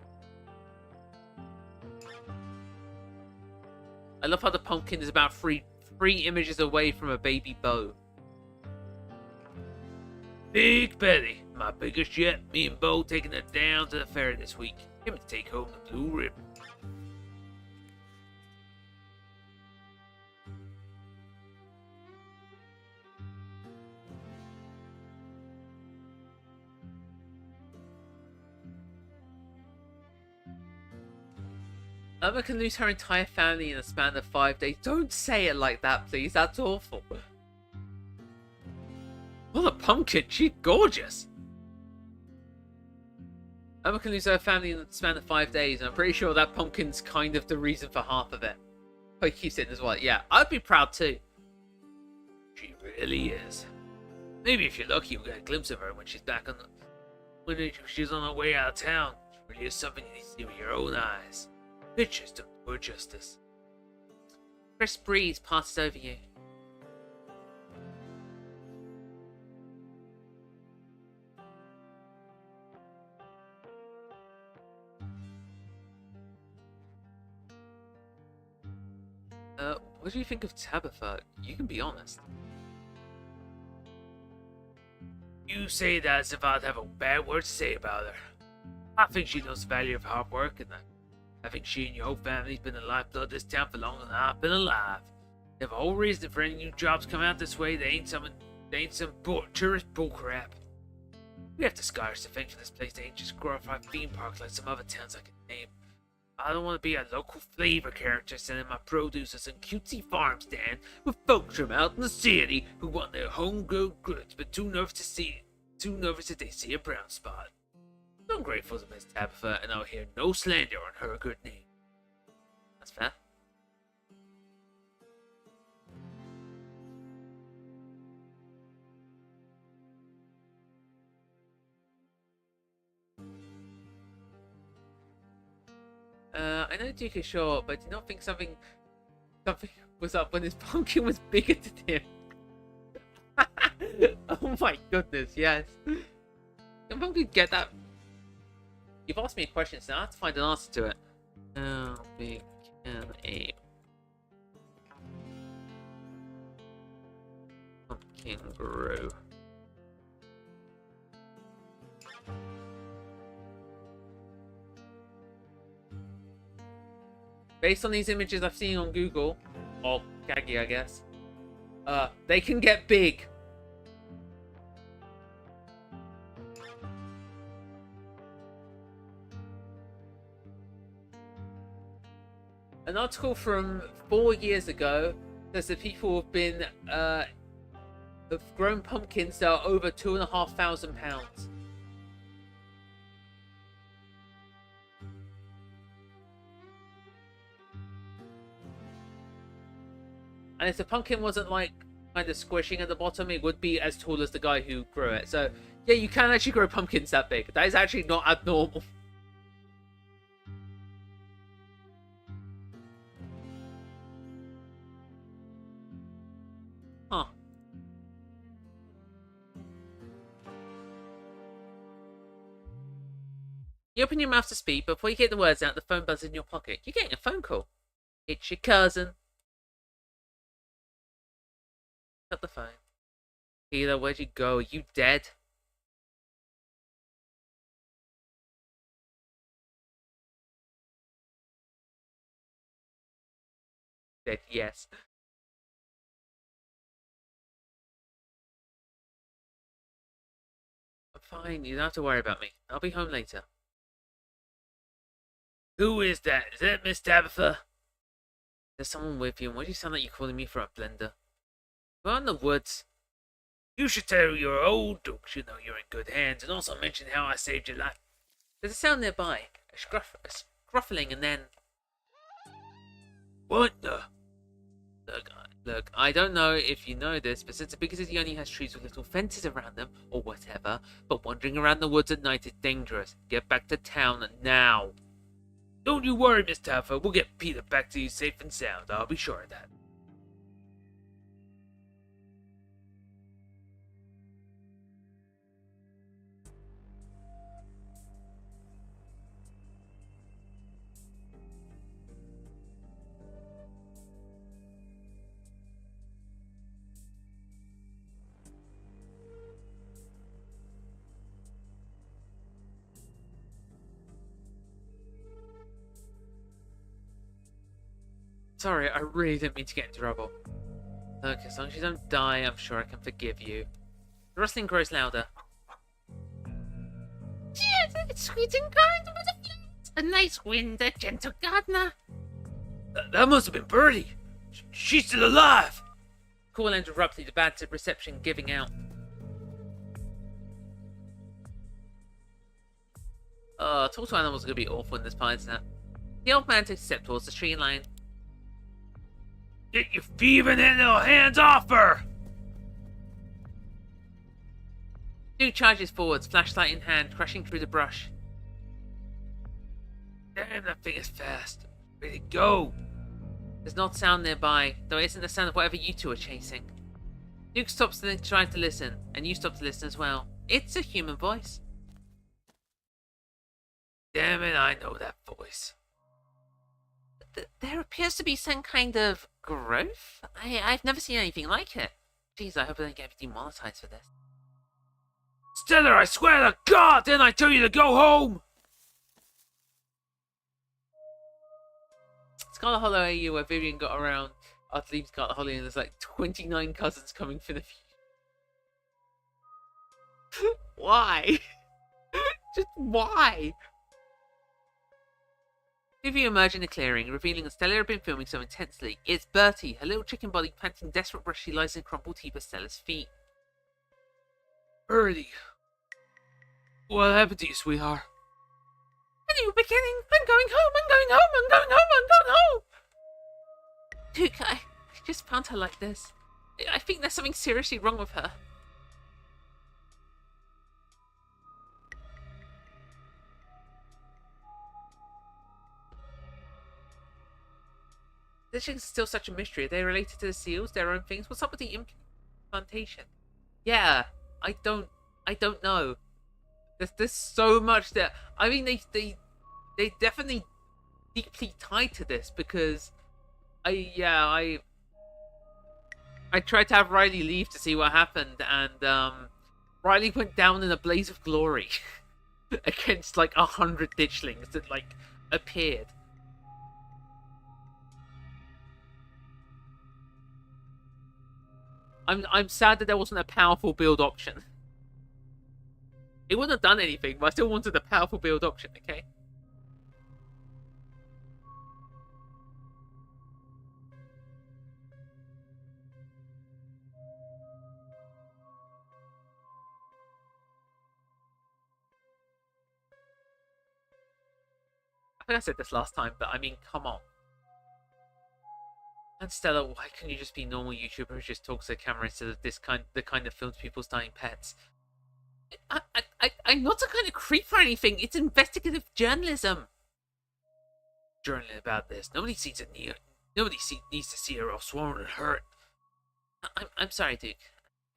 I love how the pumpkin is about three images away from a baby Bo. Big Betty, my biggest yet. Me and Bo taking it down to the fair this week. Him to take home the blue ribbon. Emma can lose her entire family in a span of 5 days. Don't say it like that, please. That's awful. What a pumpkin. She's gorgeous. Emma can lose her family in the span of 5 days, and I'm pretty sure that pumpkin's kind of the reason for half of it. Oh, he keeps it as well. Yeah, I'd be proud too. She really is. Maybe if you're lucky, you'll get a glimpse of her when she's back on the... when she's on her way out of town. She really is something you need to see with your own eyes. Pictures don't do her justice. Chris breeze passes over you. What do you think of Tabitha? You can be honest. You say that as if I'd have a bad word to say about her. I think she knows the value of hard work, and I think she and your whole family's been the lifeblood of this town for longer than I've been alive. They have a whole reason for any new jobs coming out this way. They ain't some tourist bullcrap. We have the scholars to thank for this place. They ain't just glorified theme parks like some other towns I can name. I don't want to be a local flavor character selling my produce at some cutesy farm stand with folks from out in the city who want their homegrown goods but too nervous if they see a brown spot. I'm grateful to Miss Tabitha, and I'll hear no slander on her good name. That's fair. I know Duke is short, but I do not think something was up when his pumpkin was bigger than him. Oh my goodness, yes. Can pumpkin get that? You've asked me a question, so I have to find an answer to it. How big can a pumpkin grow? Based on these images I've seen on Google, or Gaggy, I guess, they can get big. An article from 4 years ago says that people have grown pumpkins that are over 2,500 pounds. And if the pumpkin wasn't like kind of squishing at the bottom, it would be as tall as the guy who grew it. So yeah, you can actually grow pumpkins that big. That is actually not abnormal. Huh. You open your mouth to speak, but before you get the words out, the phone buzzes in your pocket. You're getting a phone call. It's your cousin. Cut the phone. Peter, where'd you go? Are you dead? Dead, yes. I'm fine, you don't have to worry about me. I'll be home later. Who is that? Is that Miss Tabitha? There's someone with you, and why do you sound like you're calling me from a blender? We're in the woods. You should tell your old dukes you know you're in good hands, and also mention how I saved your life. There's a sound nearby, a scruffling, and then... What the? Look, I don't know if you know this, but since the big city only has trees with little fences around them, or whatever, but wandering around the woods at night is dangerous. Get back to town now. Don't you worry, Miss Tabitha. We'll get Peter back to you safe and sound. I'll be sure of that. sorry, I really didn't mean to get into trouble. Look, as long as you don't die, I'm sure I can forgive you. The rustling grows louder. Yes, it's sweet and kind with a flute. A nice wind, a gentle gardener. That must have been Birdie. She's still alive. Call ends abruptly, the bad reception giving out. Talk to animals are going to be awful in this part, isn't it? The old man takes a step towards the tree line. Get your thieving little hands off her! Duke charges forwards, flashlight in hand, crashing through the brush. Damn, that thing is fast. Ready to go. There's not sound nearby, though it isn't the sound of whatever you two are chasing. Duke stops trying to listen, and you stop to listen as well. It's a human voice. Damn it, I know that voice. There appears to be some kind of growth? I've never seen anything like it. Jeez, I hope I don't get demonetized for this. Stella, I swear to God, didn't I tell you to go home? Scarlet Hollow AU, where Vivian got around after leaving Scarlet Hollow, and there's like 29 cousins coming for the future. Why? Just why? Vivian emerged in the clearing, revealing that Stella had been filming so intensely. It's Bertie, her little chicken body panting desperate rush. She lies in a crumpled heap at Stella's feet. Birdie, what happened to you, sweetheart? A new beginning. I'm going home. I'm going home. I'm going home. I'm going home. Duke, I just found her like this. I think there's something seriously wrong with her. This is still such a mystery. Are they related to the seals, their own things? What's up with the implantation? Yeah, I don't know. There's so much that I mean they definitely deeply tied to this, because I tried to have Riley leave to see what happened, and Riley went down in a blaze of glory against like 100 ditchlings that like appeared. I'm sad that there wasn't a powerful build option. It wouldn't have done anything, but I still wanted a powerful build option, okay? I think I said this last time, but I mean, come on. And Stella, why can't you just be a normal YouTuber who just talks to the camera instead of the kind of films people's dying pets? I'm not a kind of creep or anything. It's investigative journalism. Journaling about this. Nobody needs to see her all swollen and hurt. I'm sorry, Duke.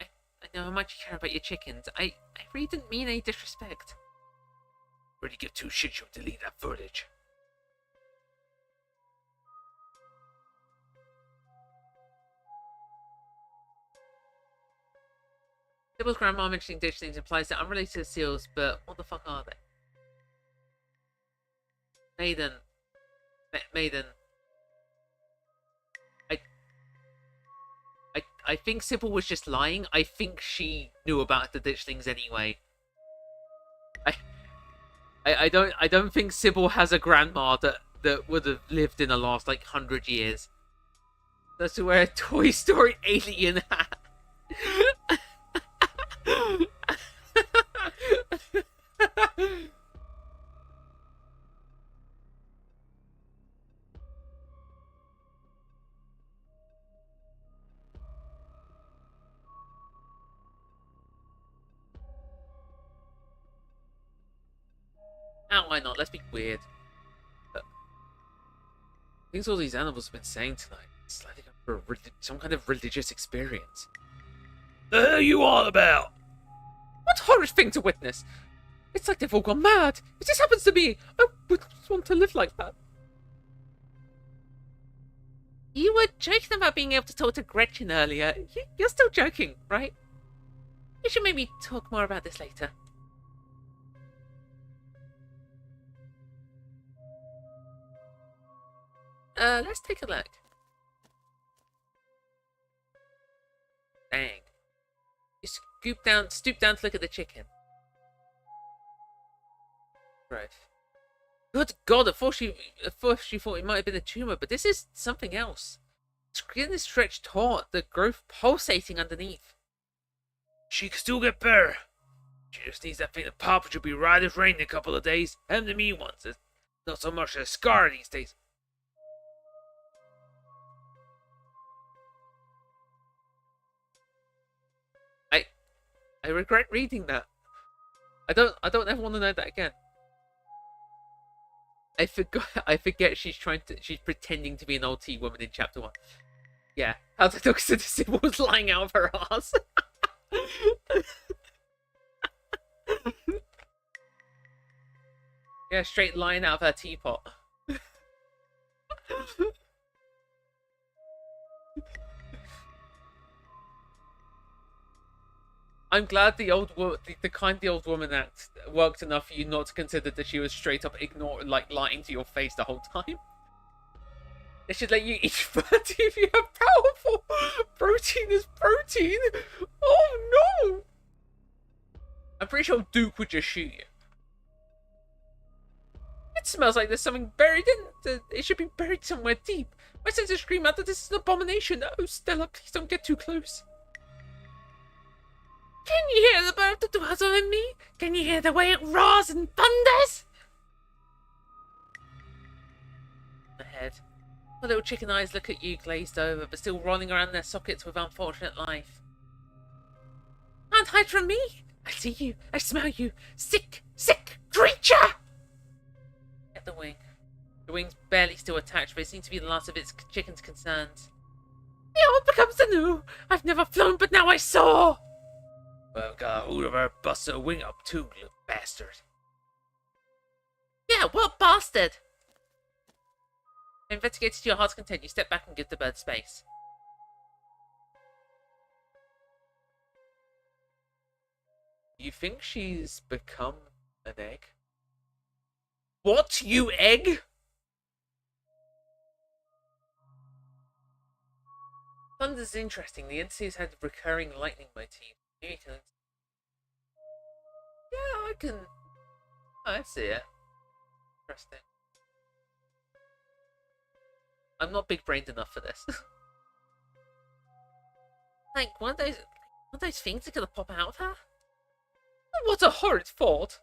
I know how much you care about your chickens. I really didn't mean any disrespect. Really give two shits you'll delete that footage. Sybil's grandma mentioning ditchlings implies they're unrelated to the seals, but what the fuck are they? Maiden. I think Sybil was just lying. I think she knew about the ditchlings anyway. I don't think Sybil has a grandma that would have lived in the last like 100 years. That's to wear a Toy Story alien hat. Now, why not? Let's be weird. Things all these animals have been saying tonight. It's like they're going for some kind of religious experience. The hell are you all about? What horrid thing to witness! It's like they've all gone mad. If this happens to me, I would just want to live like that. You were joking about being able to talk to Gretchen earlier. You're still joking, right? We should maybe talk more about this later. Let's take a look. Dang. You stoop down to look at the chicken. Right. Good God, at first she thought it might have been a tumor, but this is something else. Skin is stretched taut, the growth pulsating underneath. She can still get better. She just needs that thing to pop, which will be right as rain in a couple of days. And the me ones. It's not so much a scar these days. I regret reading that. I don't ever want to know that again. I forget she's pretending to be an old tea woman in chapter 1. Yeah. How the dog said the symbol was lying out of her ass. Yeah, straight line out of her teapot. I'm glad the kindly old woman act worked enough for you not to consider that she was straight up lying to your face the whole time. They should let you eat fatty if you have powerful. Protein is protein. Oh no! I'm pretty sure Duke would just shoot you. It smells like there's something buried in. It should be buried somewhere deep. My senses scream out that this is an abomination. Oh, Stella, please don't get too close. Can you hear the bird that dwells within me? Can you hear the way it roars and thunders? Ahead. My little chicken eyes look at you, glazed over, but still rolling around their sockets with unfortunate life. Can't hide from me. I see you. I smell you. Sick, sick creature! Get the wing. The wing's barely still attached, but it seems to be the last of its chicken's concerns. The old becomes the new. I've never flown, but now I soar. Well, got a hold of her, busted a wing up too, little bastard. Yeah, what bastard? Investigated to your heart's content, you step back and give the bird space. You think she's become an egg? What, you egg? Thunder's interesting. The entities had recurring lightning motif. Maybe you can... Yeah, I see it. Interesting. I'm not big-brained enough for this. Like, one of those things are gonna pop out of her? What a horrid thought!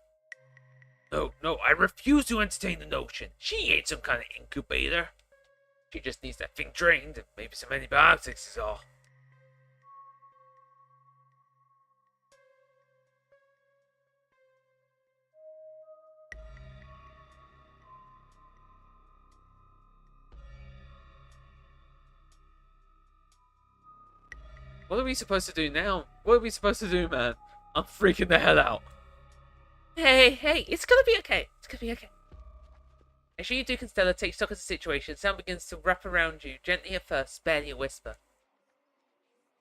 No, I refuse to entertain the notion. She ain't some kind of incubator. She just needs that thing drained, and maybe some antibiotics is all. What are we supposed to do now? What are we supposed to do, man? I'm freaking the hell out. Hey, it's gonna be okay. It's gonna be okay. Make sure you Duke and Stella take stock of the situation. Sound begins to wrap around you, gently at first, barely a whisper.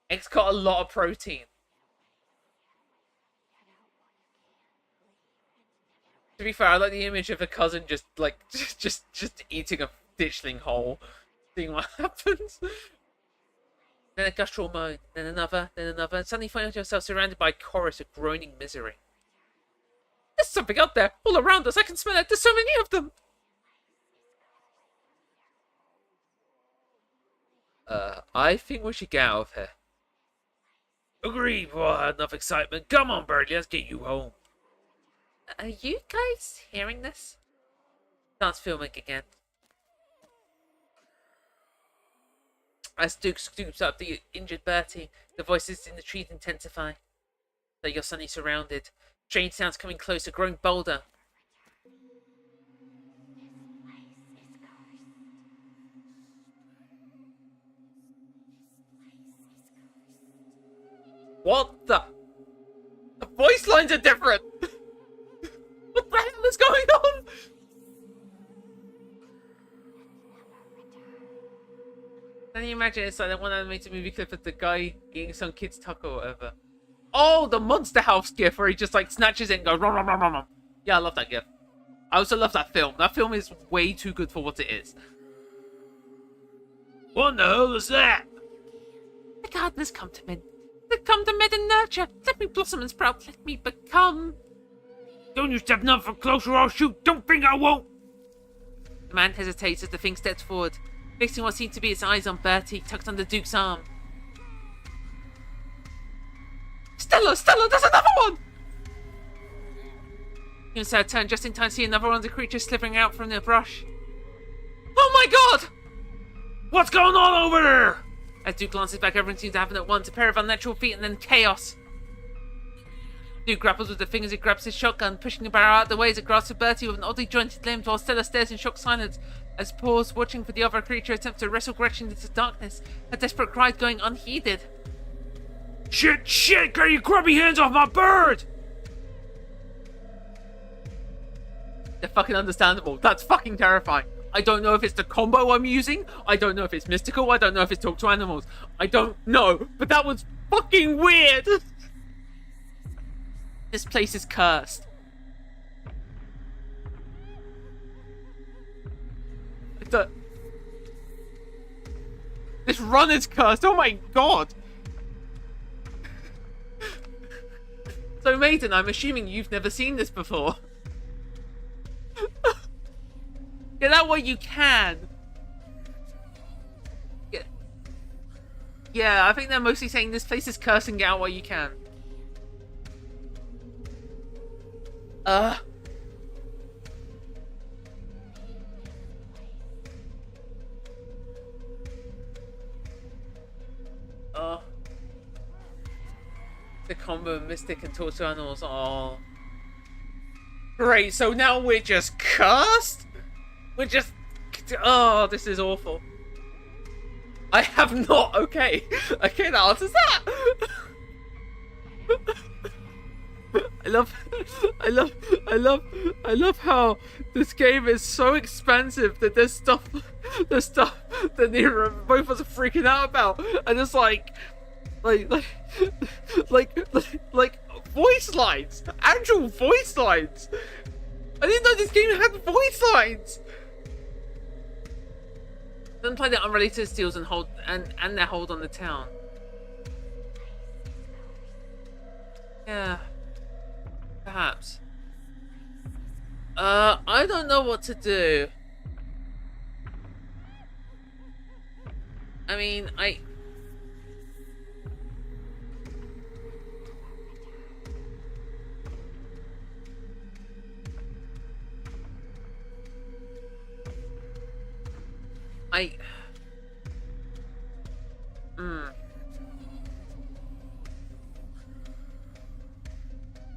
Egg's got a lot of protein. To be fair, I like the image of a cousin just eating a ditchling whole, seeing what happens. Then a guttural moan, then another, and suddenly find yourself surrounded by a chorus of groaning misery. There's something out there, all around us, I can smell it, there's so many of them! I think we should get out of here. Agreed, we've all had enough excitement. Come on, Birdie, let's get you home. Are you guys hearing this? Starts filming again. As Duke scoops up the injured Bertie, the voices in the trees intensify. Though you're suddenly surrounded. Strange sounds coming closer, growing bolder. What the? The voice lines are different! What the hell is going on? Can you imagine it's like that one animated movie clip of the guy eating some kid's taco or whatever? Oh, the Monster House gif where he just like snatches it and goes rom rom rom rom rom. Yeah, I love that gif. I also love that film. That film is way too good for what it is. What the hell is that? The gardener's come to mend Become the mid and nurture. Let me blossom and sprout. Let me become. Don't you step none for close or I'll shoot. Don't think I won't. The man hesitates as the thing steps forward, fixing what seemed to be its eyes on Bertie, tucked under Duke's arm. Stella! Stella! There's another one! He himself turned just in time to see another one of the creatures slithering out from the brush. Oh my god! What's going on over there? As Duke glances back, everyone seems to happen at once, a pair of unnatural feet and then chaos. Duke grapples with the thing as he grabs his shotgun, pushing the barrel out of the way as it grasps at Bertie with an oddly jointed limb, while Stella stares in shocked silence as paused, watching for the other creature attempt to wrestle Gretchen into darkness, her desperate cry going unheeded. Shit, shit, get your grubby hands off my bird! They're fucking understandable. That's fucking terrifying. I don't know if it's the combo I'm using. I don't know if it's mystical. I don't know if it's talk to animals. I don't know. But that was fucking weird. This place is cursed. This run is cursed. Oh my god. So Maiden, I'm assuming you've never seen this before. Get out where you can. Yeah, I think they're mostly saying this place is cursed and get out where you can. The combo of Mystic and Talk to Animals. Oh. Great, so now we're just cursed? We're just... Oh, this is awful. I have not... Okay. Okay, that answers that. I love how this game is so expansive that there's stuff that neither of both of us are freaking out about, and it's like voice lines, actual voice lines. I didn't know this game had voice lines. Then play the unrelated steals and hold and their hold on the town. Yeah. Perhaps. I don't know what to do. I mean,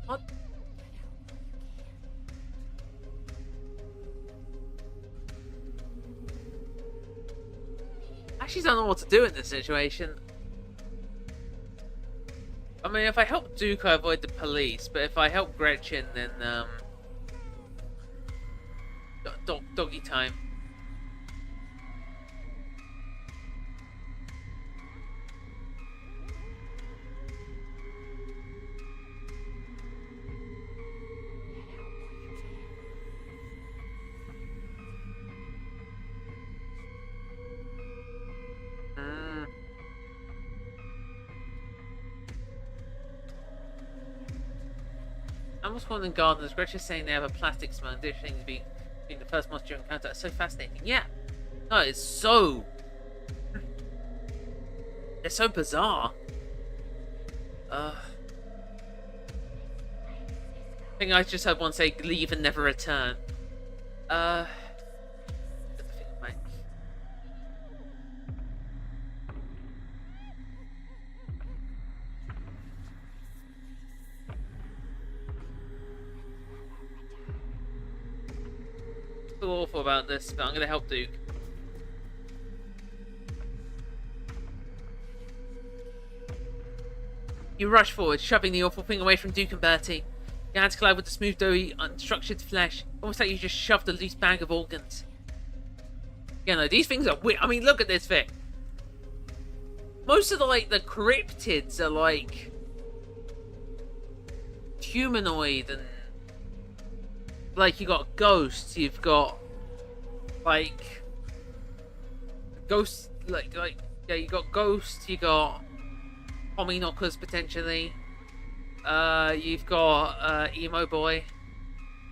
What? I actually don't know what to do in this situation. I mean, if I help Duke, I avoid the police, but if I help Gretchen, then, doggy time. Animals spawned in gardens. Gretchen saying they have a plastic smell and thing to be being the first monster you encounter. It's so fascinating. Yeah. No, it's so... It's so bizarre. I think I just heard one say, leave and never return. Awful about this, but I'm gonna help Duke. You rush forward, shoving the awful thing away from Duke and Bertie. Your hands collide with the smooth, doughy, unstructured flesh, almost like you just shoved a loose bag of organs. Yeah, no, these things are weird. I mean, look at this thing. Most of the cryptids are like humanoid and like you got ghosts, you've got like ghosts, yeah, you got ghosts, you got Tommy knockers potentially. You've got emo boy,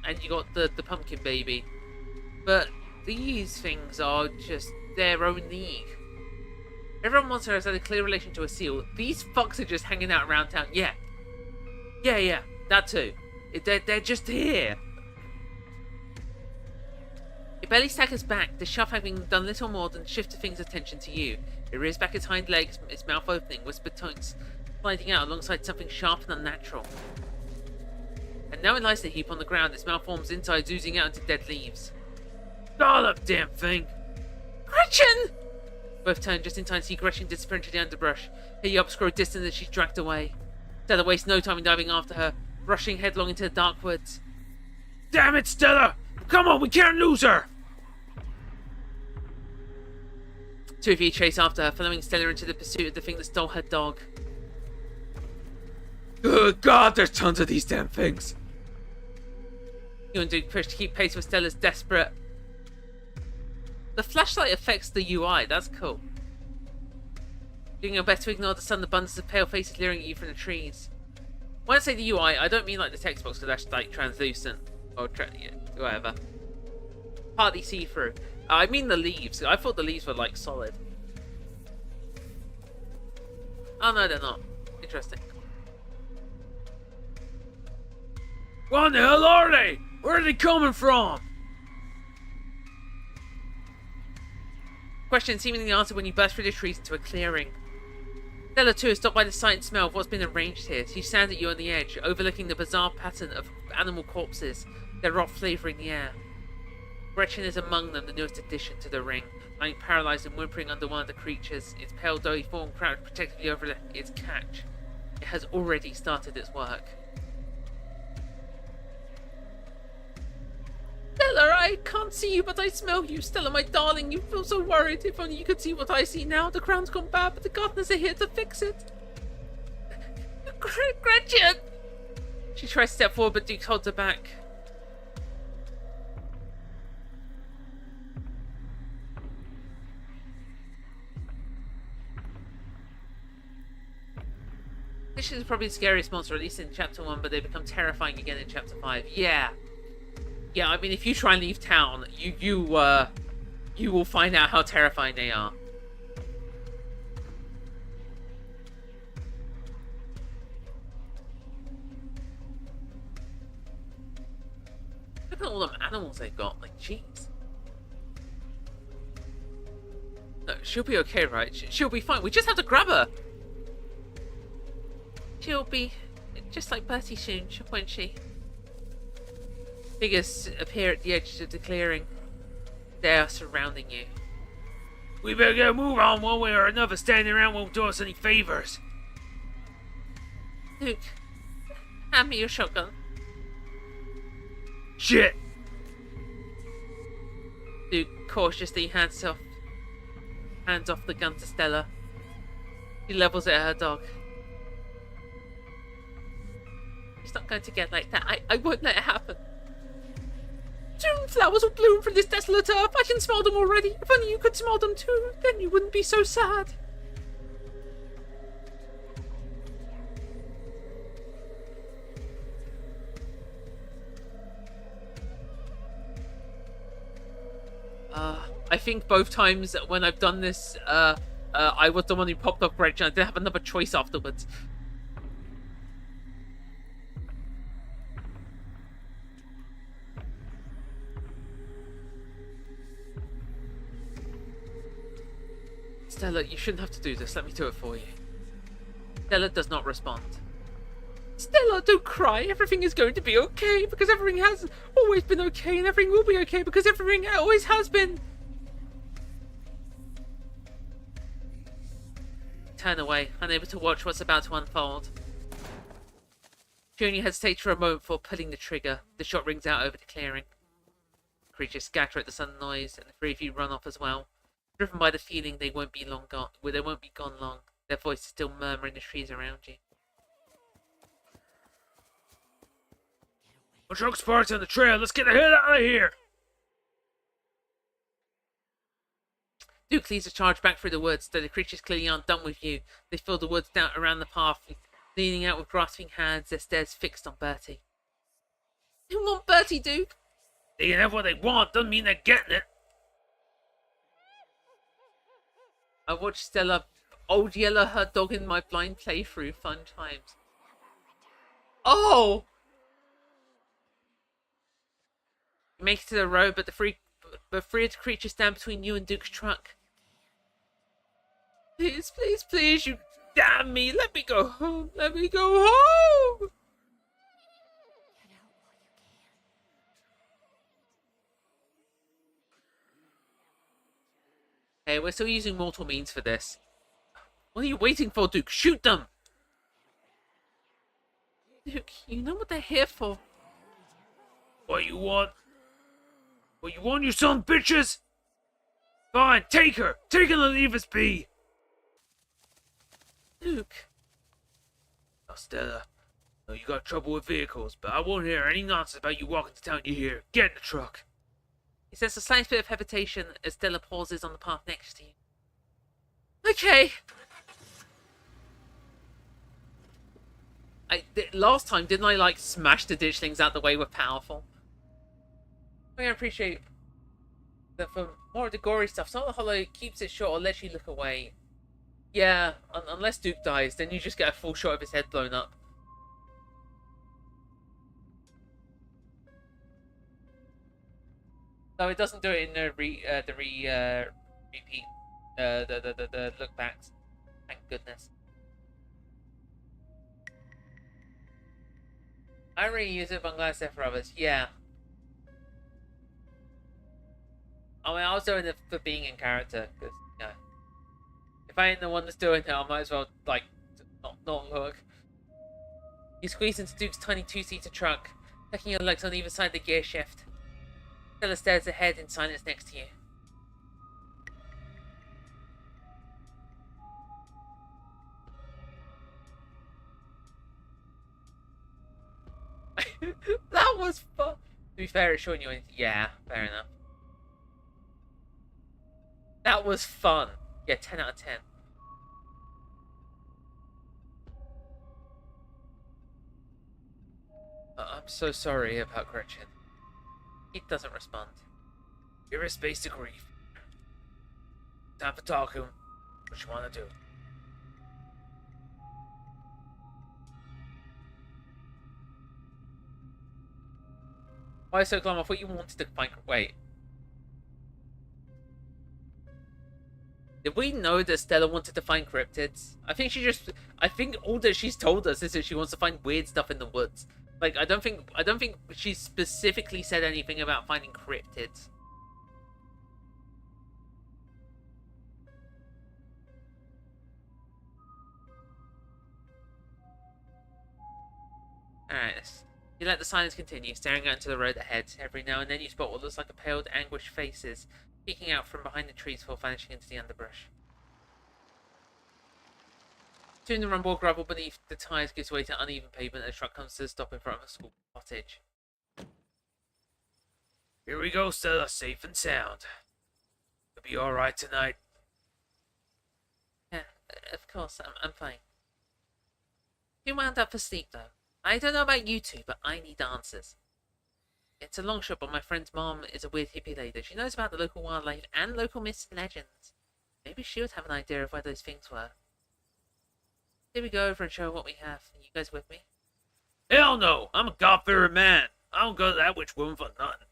and you got the pumpkin baby. But these things are just their own league. Everyone monster has had a clear relation to a seal. These fucks are just hanging out around town. Yeah, that too. They're just here. It barely staggers back, the shaft having done little more than shift the thing's attention to you. It rears back its hind legs, its mouth opening, whispered tones sliding out alongside something sharp and unnatural. And now it lies a heap on the ground, its malformed insides oozing out into dead leaves. Stall up, damn thing! Gretchen! Both turn just in time to see Gretchen disappear into the underbrush. Her yelps grow distant as she's dragged away. Stella wastes no time in diving after her, rushing headlong into the dark woods. Damn it, Stella! Come on, we can't lose her! Two of you chase after her, following Stella into the pursuit of the thing that stole her dog. Good God, there's tons of these damn things! You and Duke push to keep pace with Stella's desperate... The flashlight affects the UI, that's cool. Doing your best to ignore the sudden abundance of pale faces leering at you from the trees. When I say the UI, I don't mean like the text box, because that's like translucent. Or whatever. Partly see-through. I mean the leaves. I thought the leaves were like solid. Oh no, they're not. Interesting. What the hell are they? Where are they coming from? Question seemingly answered when you burst through the trees into a clearing. Stella too is stopped by the sight and smell of what's been arranged here. She stands at you on the edge, overlooking the bizarre pattern of animal corpses, their rot flavouring the air. Gretchen is among them, the newest addition to the ring, lying paralysed and whimpering under one of the creatures, its pale doughy form crouched protectively over its catch. It has already started its work. Stella, I can't see you, but I smell you. Stella, my darling, you feel so worried. If only you could see what I see now. The crown's gone bad, but the gardeners are here to fix it. Gretchen! She tries to step forward, but Duke holds her back. This is probably the scariest monster, at least in Chapter 1, but they become terrifying again in Chapter 5. Yeah. Yeah, I mean, if you try and leave town, you will find out how terrifying they are. Look at all them animals they've got, like, jeez. No, she'll be okay, right? She'll be fine. We just have to grab her. She'll be just like Bertie soon, won't she? Figures appear at the edge of the clearing. They are surrounding you. We better get a move on one way or another. Standing around won't do us any favors. Luke, hand me your shotgun. Shit! Luke cautiously hands off the gun to Stella. He levels it at her dog. It's not going to get like that. I won't let it happen. Soon flowers will bloom from this desolate earth. I can smell them already. If only you could smell them too, then you wouldn't be so sad. I think both times when I've done this, I was the one who popped off Gretchen. I didn't have another choice afterwards. Stella, you shouldn't have to do this. Let me do it for you. Stella does not respond. Stella, don't cry. Everything is going to be okay because everything has always been okay and everything will be okay because everything always has been. Turn away, unable to watch what's about to unfold. She only hesitates for a moment before pulling the trigger. The shot rings out over the clearing. Creatures scatter at the sudden noise, and the three of you run off as well. Driven by the feeling they won't be gone long. Their voices still murmur in the trees around you. Well, Trunk's parked on the trail. Let's get the hell out of here. Duke leads a charge back through the woods, though the creatures clearly aren't done with you. They fill the woods down around the path, leaning out with grasping hands, their stares fixed on Bertie. They want Bertie, Duke! They can have what they want, doesn't mean they're getting it. I watched Stella old yellow her dog in my blind playthrough. Fun times. Oh! You make it to the road, but three of the creatures stand between you and Duke's truck. Please, please, please, you damn me! Let me go home! Let me go home! Hey, we're still using mortal means for this. What are you waiting for, Duke? Shoot them! Duke, you know what they're here for. What you want? What you want, you son of bitches? Fine, take her! Take her and leave us be! Duke. Now, Stella, I know you got trouble with vehicles, but I won't hear any nonsense about you walking to town you hear. Get in the truck. He says a slight bit of hesitation as Stella pauses on the path next to you. Okay. Last time, didn't I, like, smash the ditchlings out the way with powerful? I appreciate that for more of the gory stuff, Scarlet Hollow keeps it short or lets you look away. Yeah, unless Duke dies, then you just get a full shot of his head blown up. No, it doesn't do it in the repeat, the look backs. Thank goodness. I really use it, but I'm glad it's there for others. Yeah. I mean, I was doing it for being in character, because, you know, if I ain't the one that's doing it, I might as well, like, not look. You squeeze into Duke's tiny two-seater truck, tucking your legs on either side of the gear shift. Stella stares ahead in silence next to you. That was fun! To be fair, it's showing you anything. Yeah, fair enough. That was fun. Yeah, 10 out of 10. I'm so sorry about Gretchen. He doesn't respond. Give her space to grieve. Time for talking. What you want to do? Why so glum? I thought you wanted to find... Wait. Did we know that Stella wanted to find cryptids? I think all that she's told us is that she wants to find weird stuff in the woods. Like, I don't think she specifically said anything about finding cryptids. Alright. You let the silence continue, staring out into the road ahead. Every now and then you spot what looks like a paled, anguished faces peeking out from behind the trees before vanishing into the underbrush. Soon the rumble of gravel beneath the tyres gives way to uneven pavement as a truck comes to a stop in front of a school cottage. Here we go, Stella, safe and sound. You'll be alright tonight. Yeah, of course, I'm fine. You wound up for sleep, though. I don't know about you two, but I need answers. It's a long shot, but my friend's mom is a weird hippie lady. She knows about the local wildlife and local myths and legends. Maybe she would have an idea of where those things were. Here we go over and show what we have. Are you guys with me? Hell no! I'm a God-fearing man. I don't go to that witch woman for nothing.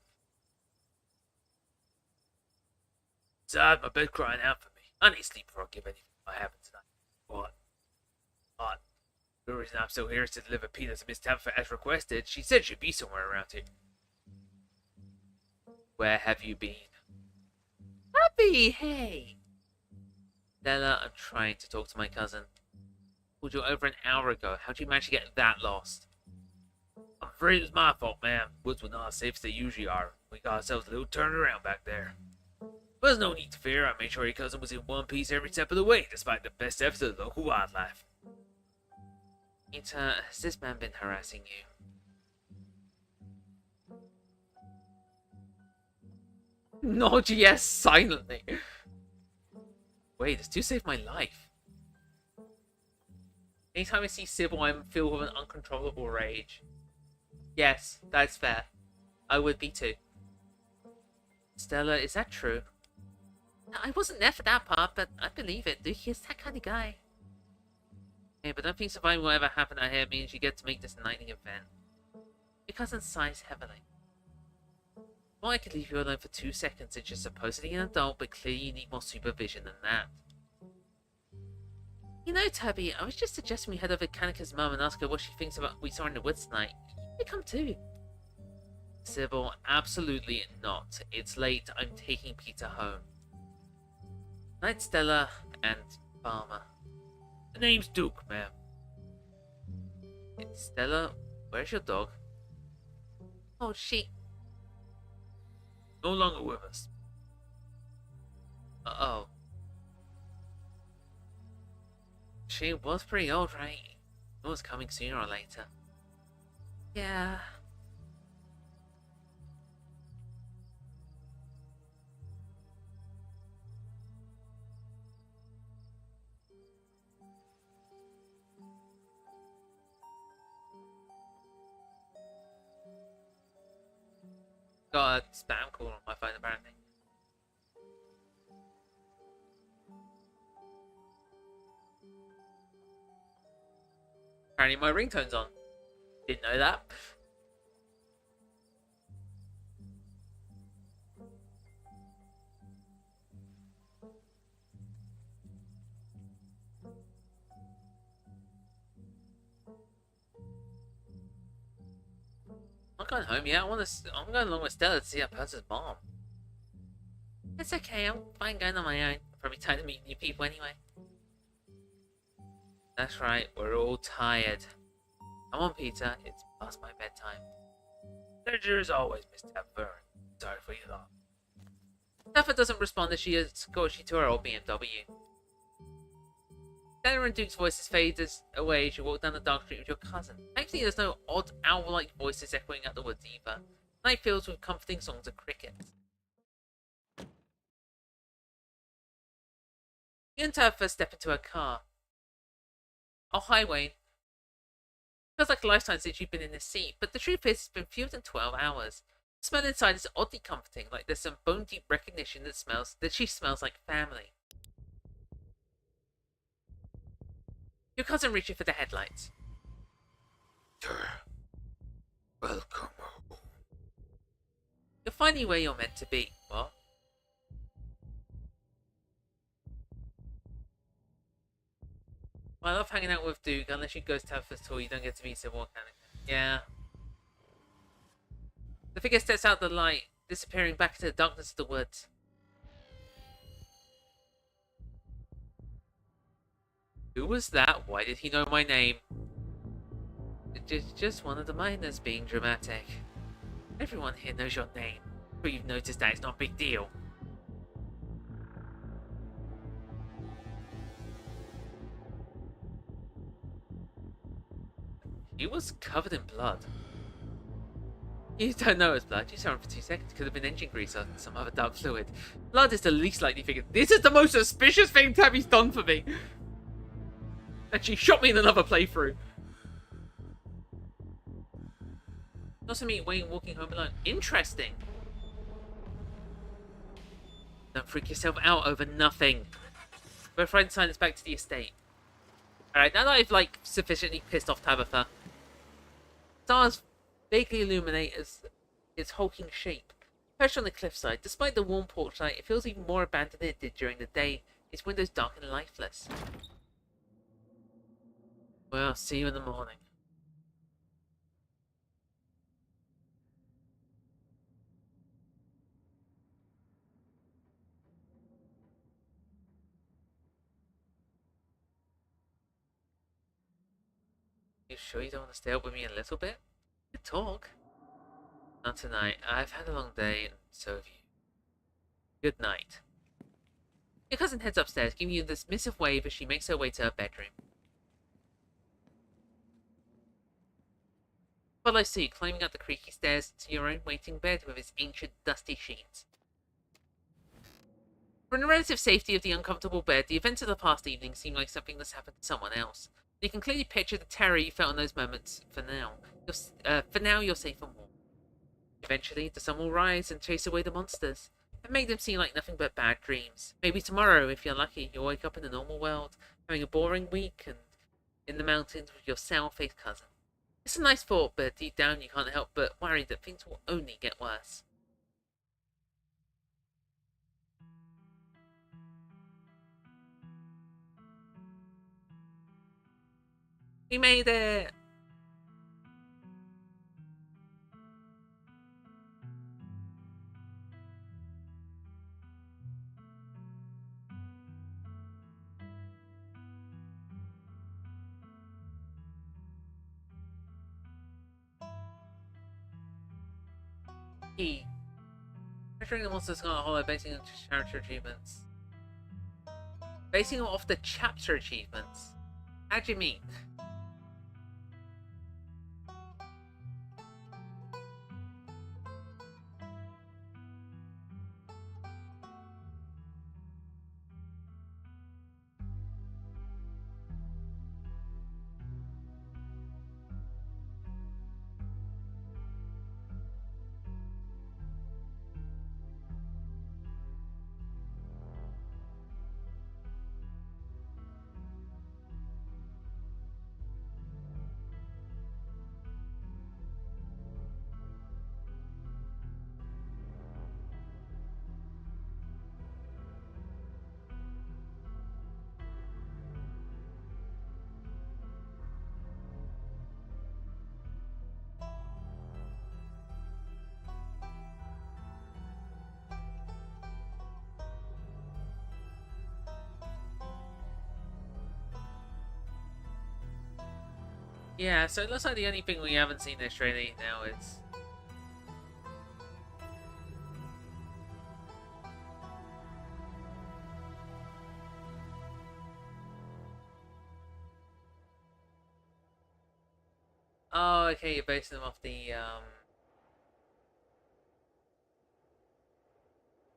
Besides, my bed's crying out for me. I need sleep before I give anything what happened tonight. What? The reason I'm still here is to deliver peanuts to Miss Tabitha as requested. She said she'd be somewhere around here. Where have you been? Happy, hey! Stella, I'm trying to talk to my cousin. Called you over an hour ago. How'd you manage to get that lost? I'm afraid it's my fault, ma'am. Woods were not as safe as they usually are. We got ourselves a little turnaround back there. There's no need to fear. I made sure your cousin was in one piece every step of the way, despite the best efforts of the local wildlife. Nita, has this man been harassing you? Nod yes silently. Wait, this do save my life. Anytime I see Sybil, I'm filled with an uncontrollable rage. Yes, that's fair. I would be too. Stella, is that true? I wasn't there for that part, but I believe it. He's that kind of guy. Yeah, but I don't think surviving whatever happened out here means you get to make this nightly event. Your cousin sighs heavily. Well, I could leave you alone for 2 seconds and you're supposedly an adult, but clearly you need more supervision than that. You know, Tubby, I was just suggesting we head over to Kanika's mum and ask her what she thinks about what we saw in the woods tonight. You could come too. Sybil, absolutely not. It's late. I'm taking Peter home. Night, Stella and Farmer. The name's Duke, ma'am. Stella, where's your dog? Oh, she... No longer with us. Uh-oh. She was pretty old, right? It was coming sooner or later. Yeah. Got a spam call on my phone, apparently. Apparently my ringtone's on. Didn't know that. I'm going home, yeah. I'm going along with Stella to see that person's mom. It's okay, I'm fine going on my own. I'm probably tired of meeting new people anyway. That's right, we're all tired. Come on, Peter, it's past my bedtime. Pleasure as always, Mr. Fern. Sorry for your loss. Stella doesn't respond as she escorts you to her old BMW. Stella and Duke's voices fade away as you walk down the dark street with your cousin. Thankfully, there's no odd owl-like voices echoing out the woods either. Night fills with comforting songs of crickets. You and Tabitha step into her car. Oh, hi, Wayne. Feels like a lifetime since you've been in this seat, but the truth is it's been fewer than 12 hours. The smell inside is oddly comforting, like there's some bone-deep recognition that she smells like family. Your cousin reaches for the headlights. Welcome home. You're finally where you're meant to be. What? Well, I love hanging out with Duke. Unless you go to Tabitha's tour, you don't get to meet Sybil or Kanika. Yeah. The figure steps out the light, disappearing back into the darkness of the woods. Who was that? Why did he know my name? Just one of the miners being dramatic. Everyone here knows your name, but you've noticed that it's not a big deal. He was covered in blood. You don't know it's blood. You saw him for 2 seconds. Could have been engine grease or some other dark fluid. Blood is the least likely figure. This is the most suspicious thing Tabby's done for me. And she shot me in another playthrough. Also me Wayne walking home alone. Interesting. Don't freak yourself out over nothing. We're trying to sign us back to the estate. Alright, now that I've sufficiently pissed off Tabitha. Stars vaguely illuminate as its hulking shape. Perched on the cliffside, despite the warm porch light, it feels even more abandoned than it did during the day. Its windows dark and lifeless. Well, see you in the morning. You sure you don't want to stay up with me a little bit? We could talk. Not tonight. I've had a long day, and so have you. Good night. Your cousin heads upstairs, giving you this dismissive wave as she makes her way to her bedroom. Follow suit, climbing up the creaky stairs to your own waiting bed with its ancient, dusty sheets. From the relative safety of the uncomfortable bed, the events of the past evening seem like something that's happened to someone else. You can clearly picture the terror you felt in those moments. For now, you're safe and warm. Eventually, the sun will rise and chase away the monsters, and make them seem like nothing but bad dreams. Maybe tomorrow, if you're lucky, you'll wake up in the normal world, having a boring week and in the mountains with your sour-faced cousin. It's a nice thought, but deep down you can't help but worry that things will only get worse. We made it! Key. Measuring the monster's Scarlet Hollow basing on chapter achievements. Basing it off the chapter achievements? How do you mean? Yeah, so it looks like the only thing we haven't seen this trailer now is... Oh, okay, you're basing them off the,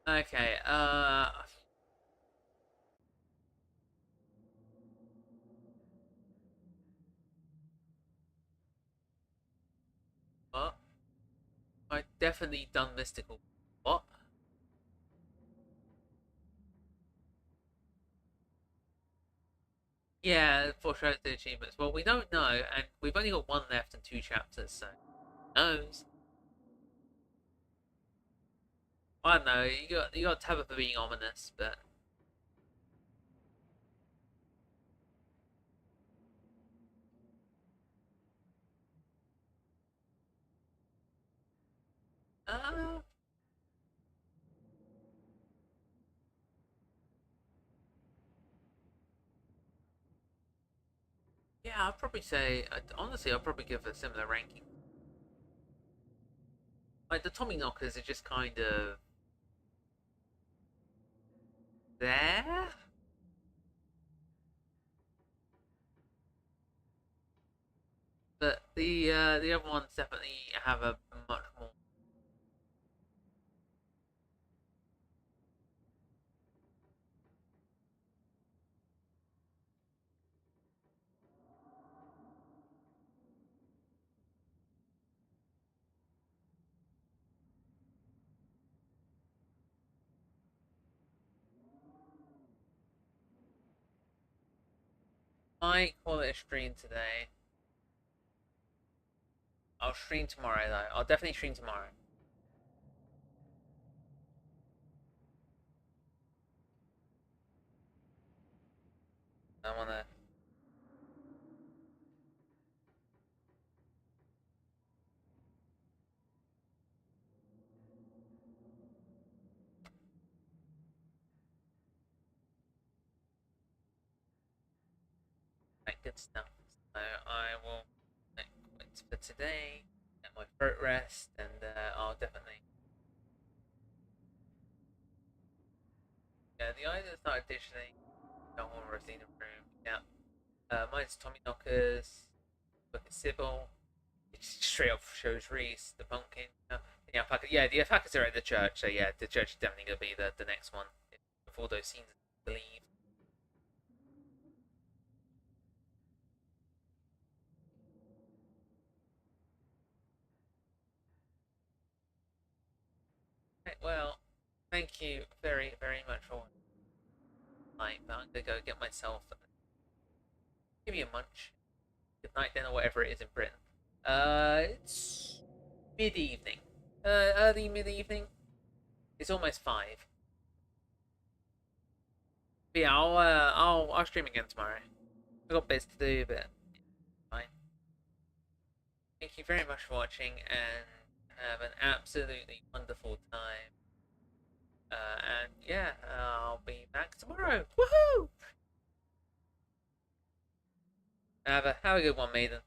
Okay, What? I've definitely done mystical. What? Yeah, for sure the achievements. Well, we don't know, and we've only got one left and 2 chapters, so who knows? I don't know. You got Tabitha being ominous, but uh, yeah, I'd probably say honestly, I'd probably give it a similar ranking. Like the Tommy knockers are just kind of there, but the other ones definitely have a much more. I call it a stream today. I'll stream tomorrow though. I'll definitely stream tomorrow. I wanna. Like good stuff. So I will quit for today, get my throat rest, and I'll definitely. Yeah, the items started digitally. No one received improved. Yeah. Mine's Tommy Knockers. Look at Sybil. It just straight up shows Reese, the pumpkin. The alpaca. Yeah, the alpacas are at the church, so yeah, the church is definitely gonna be the next one. all those scenes, I believe. Okay, well, thank you very, very much for time. I'm gonna go get myself give me a munch. Good night then, or whatever it is in Britain. It's mid-evening. Early mid-evening. It's almost 5. But yeah, I'll stream again tomorrow. I've got bits to do, but fine. Thank you very much for watching, and have an absolutely wonderful time. And yeah, I'll be back tomorrow. Woohoo! Have a good one, Maiden.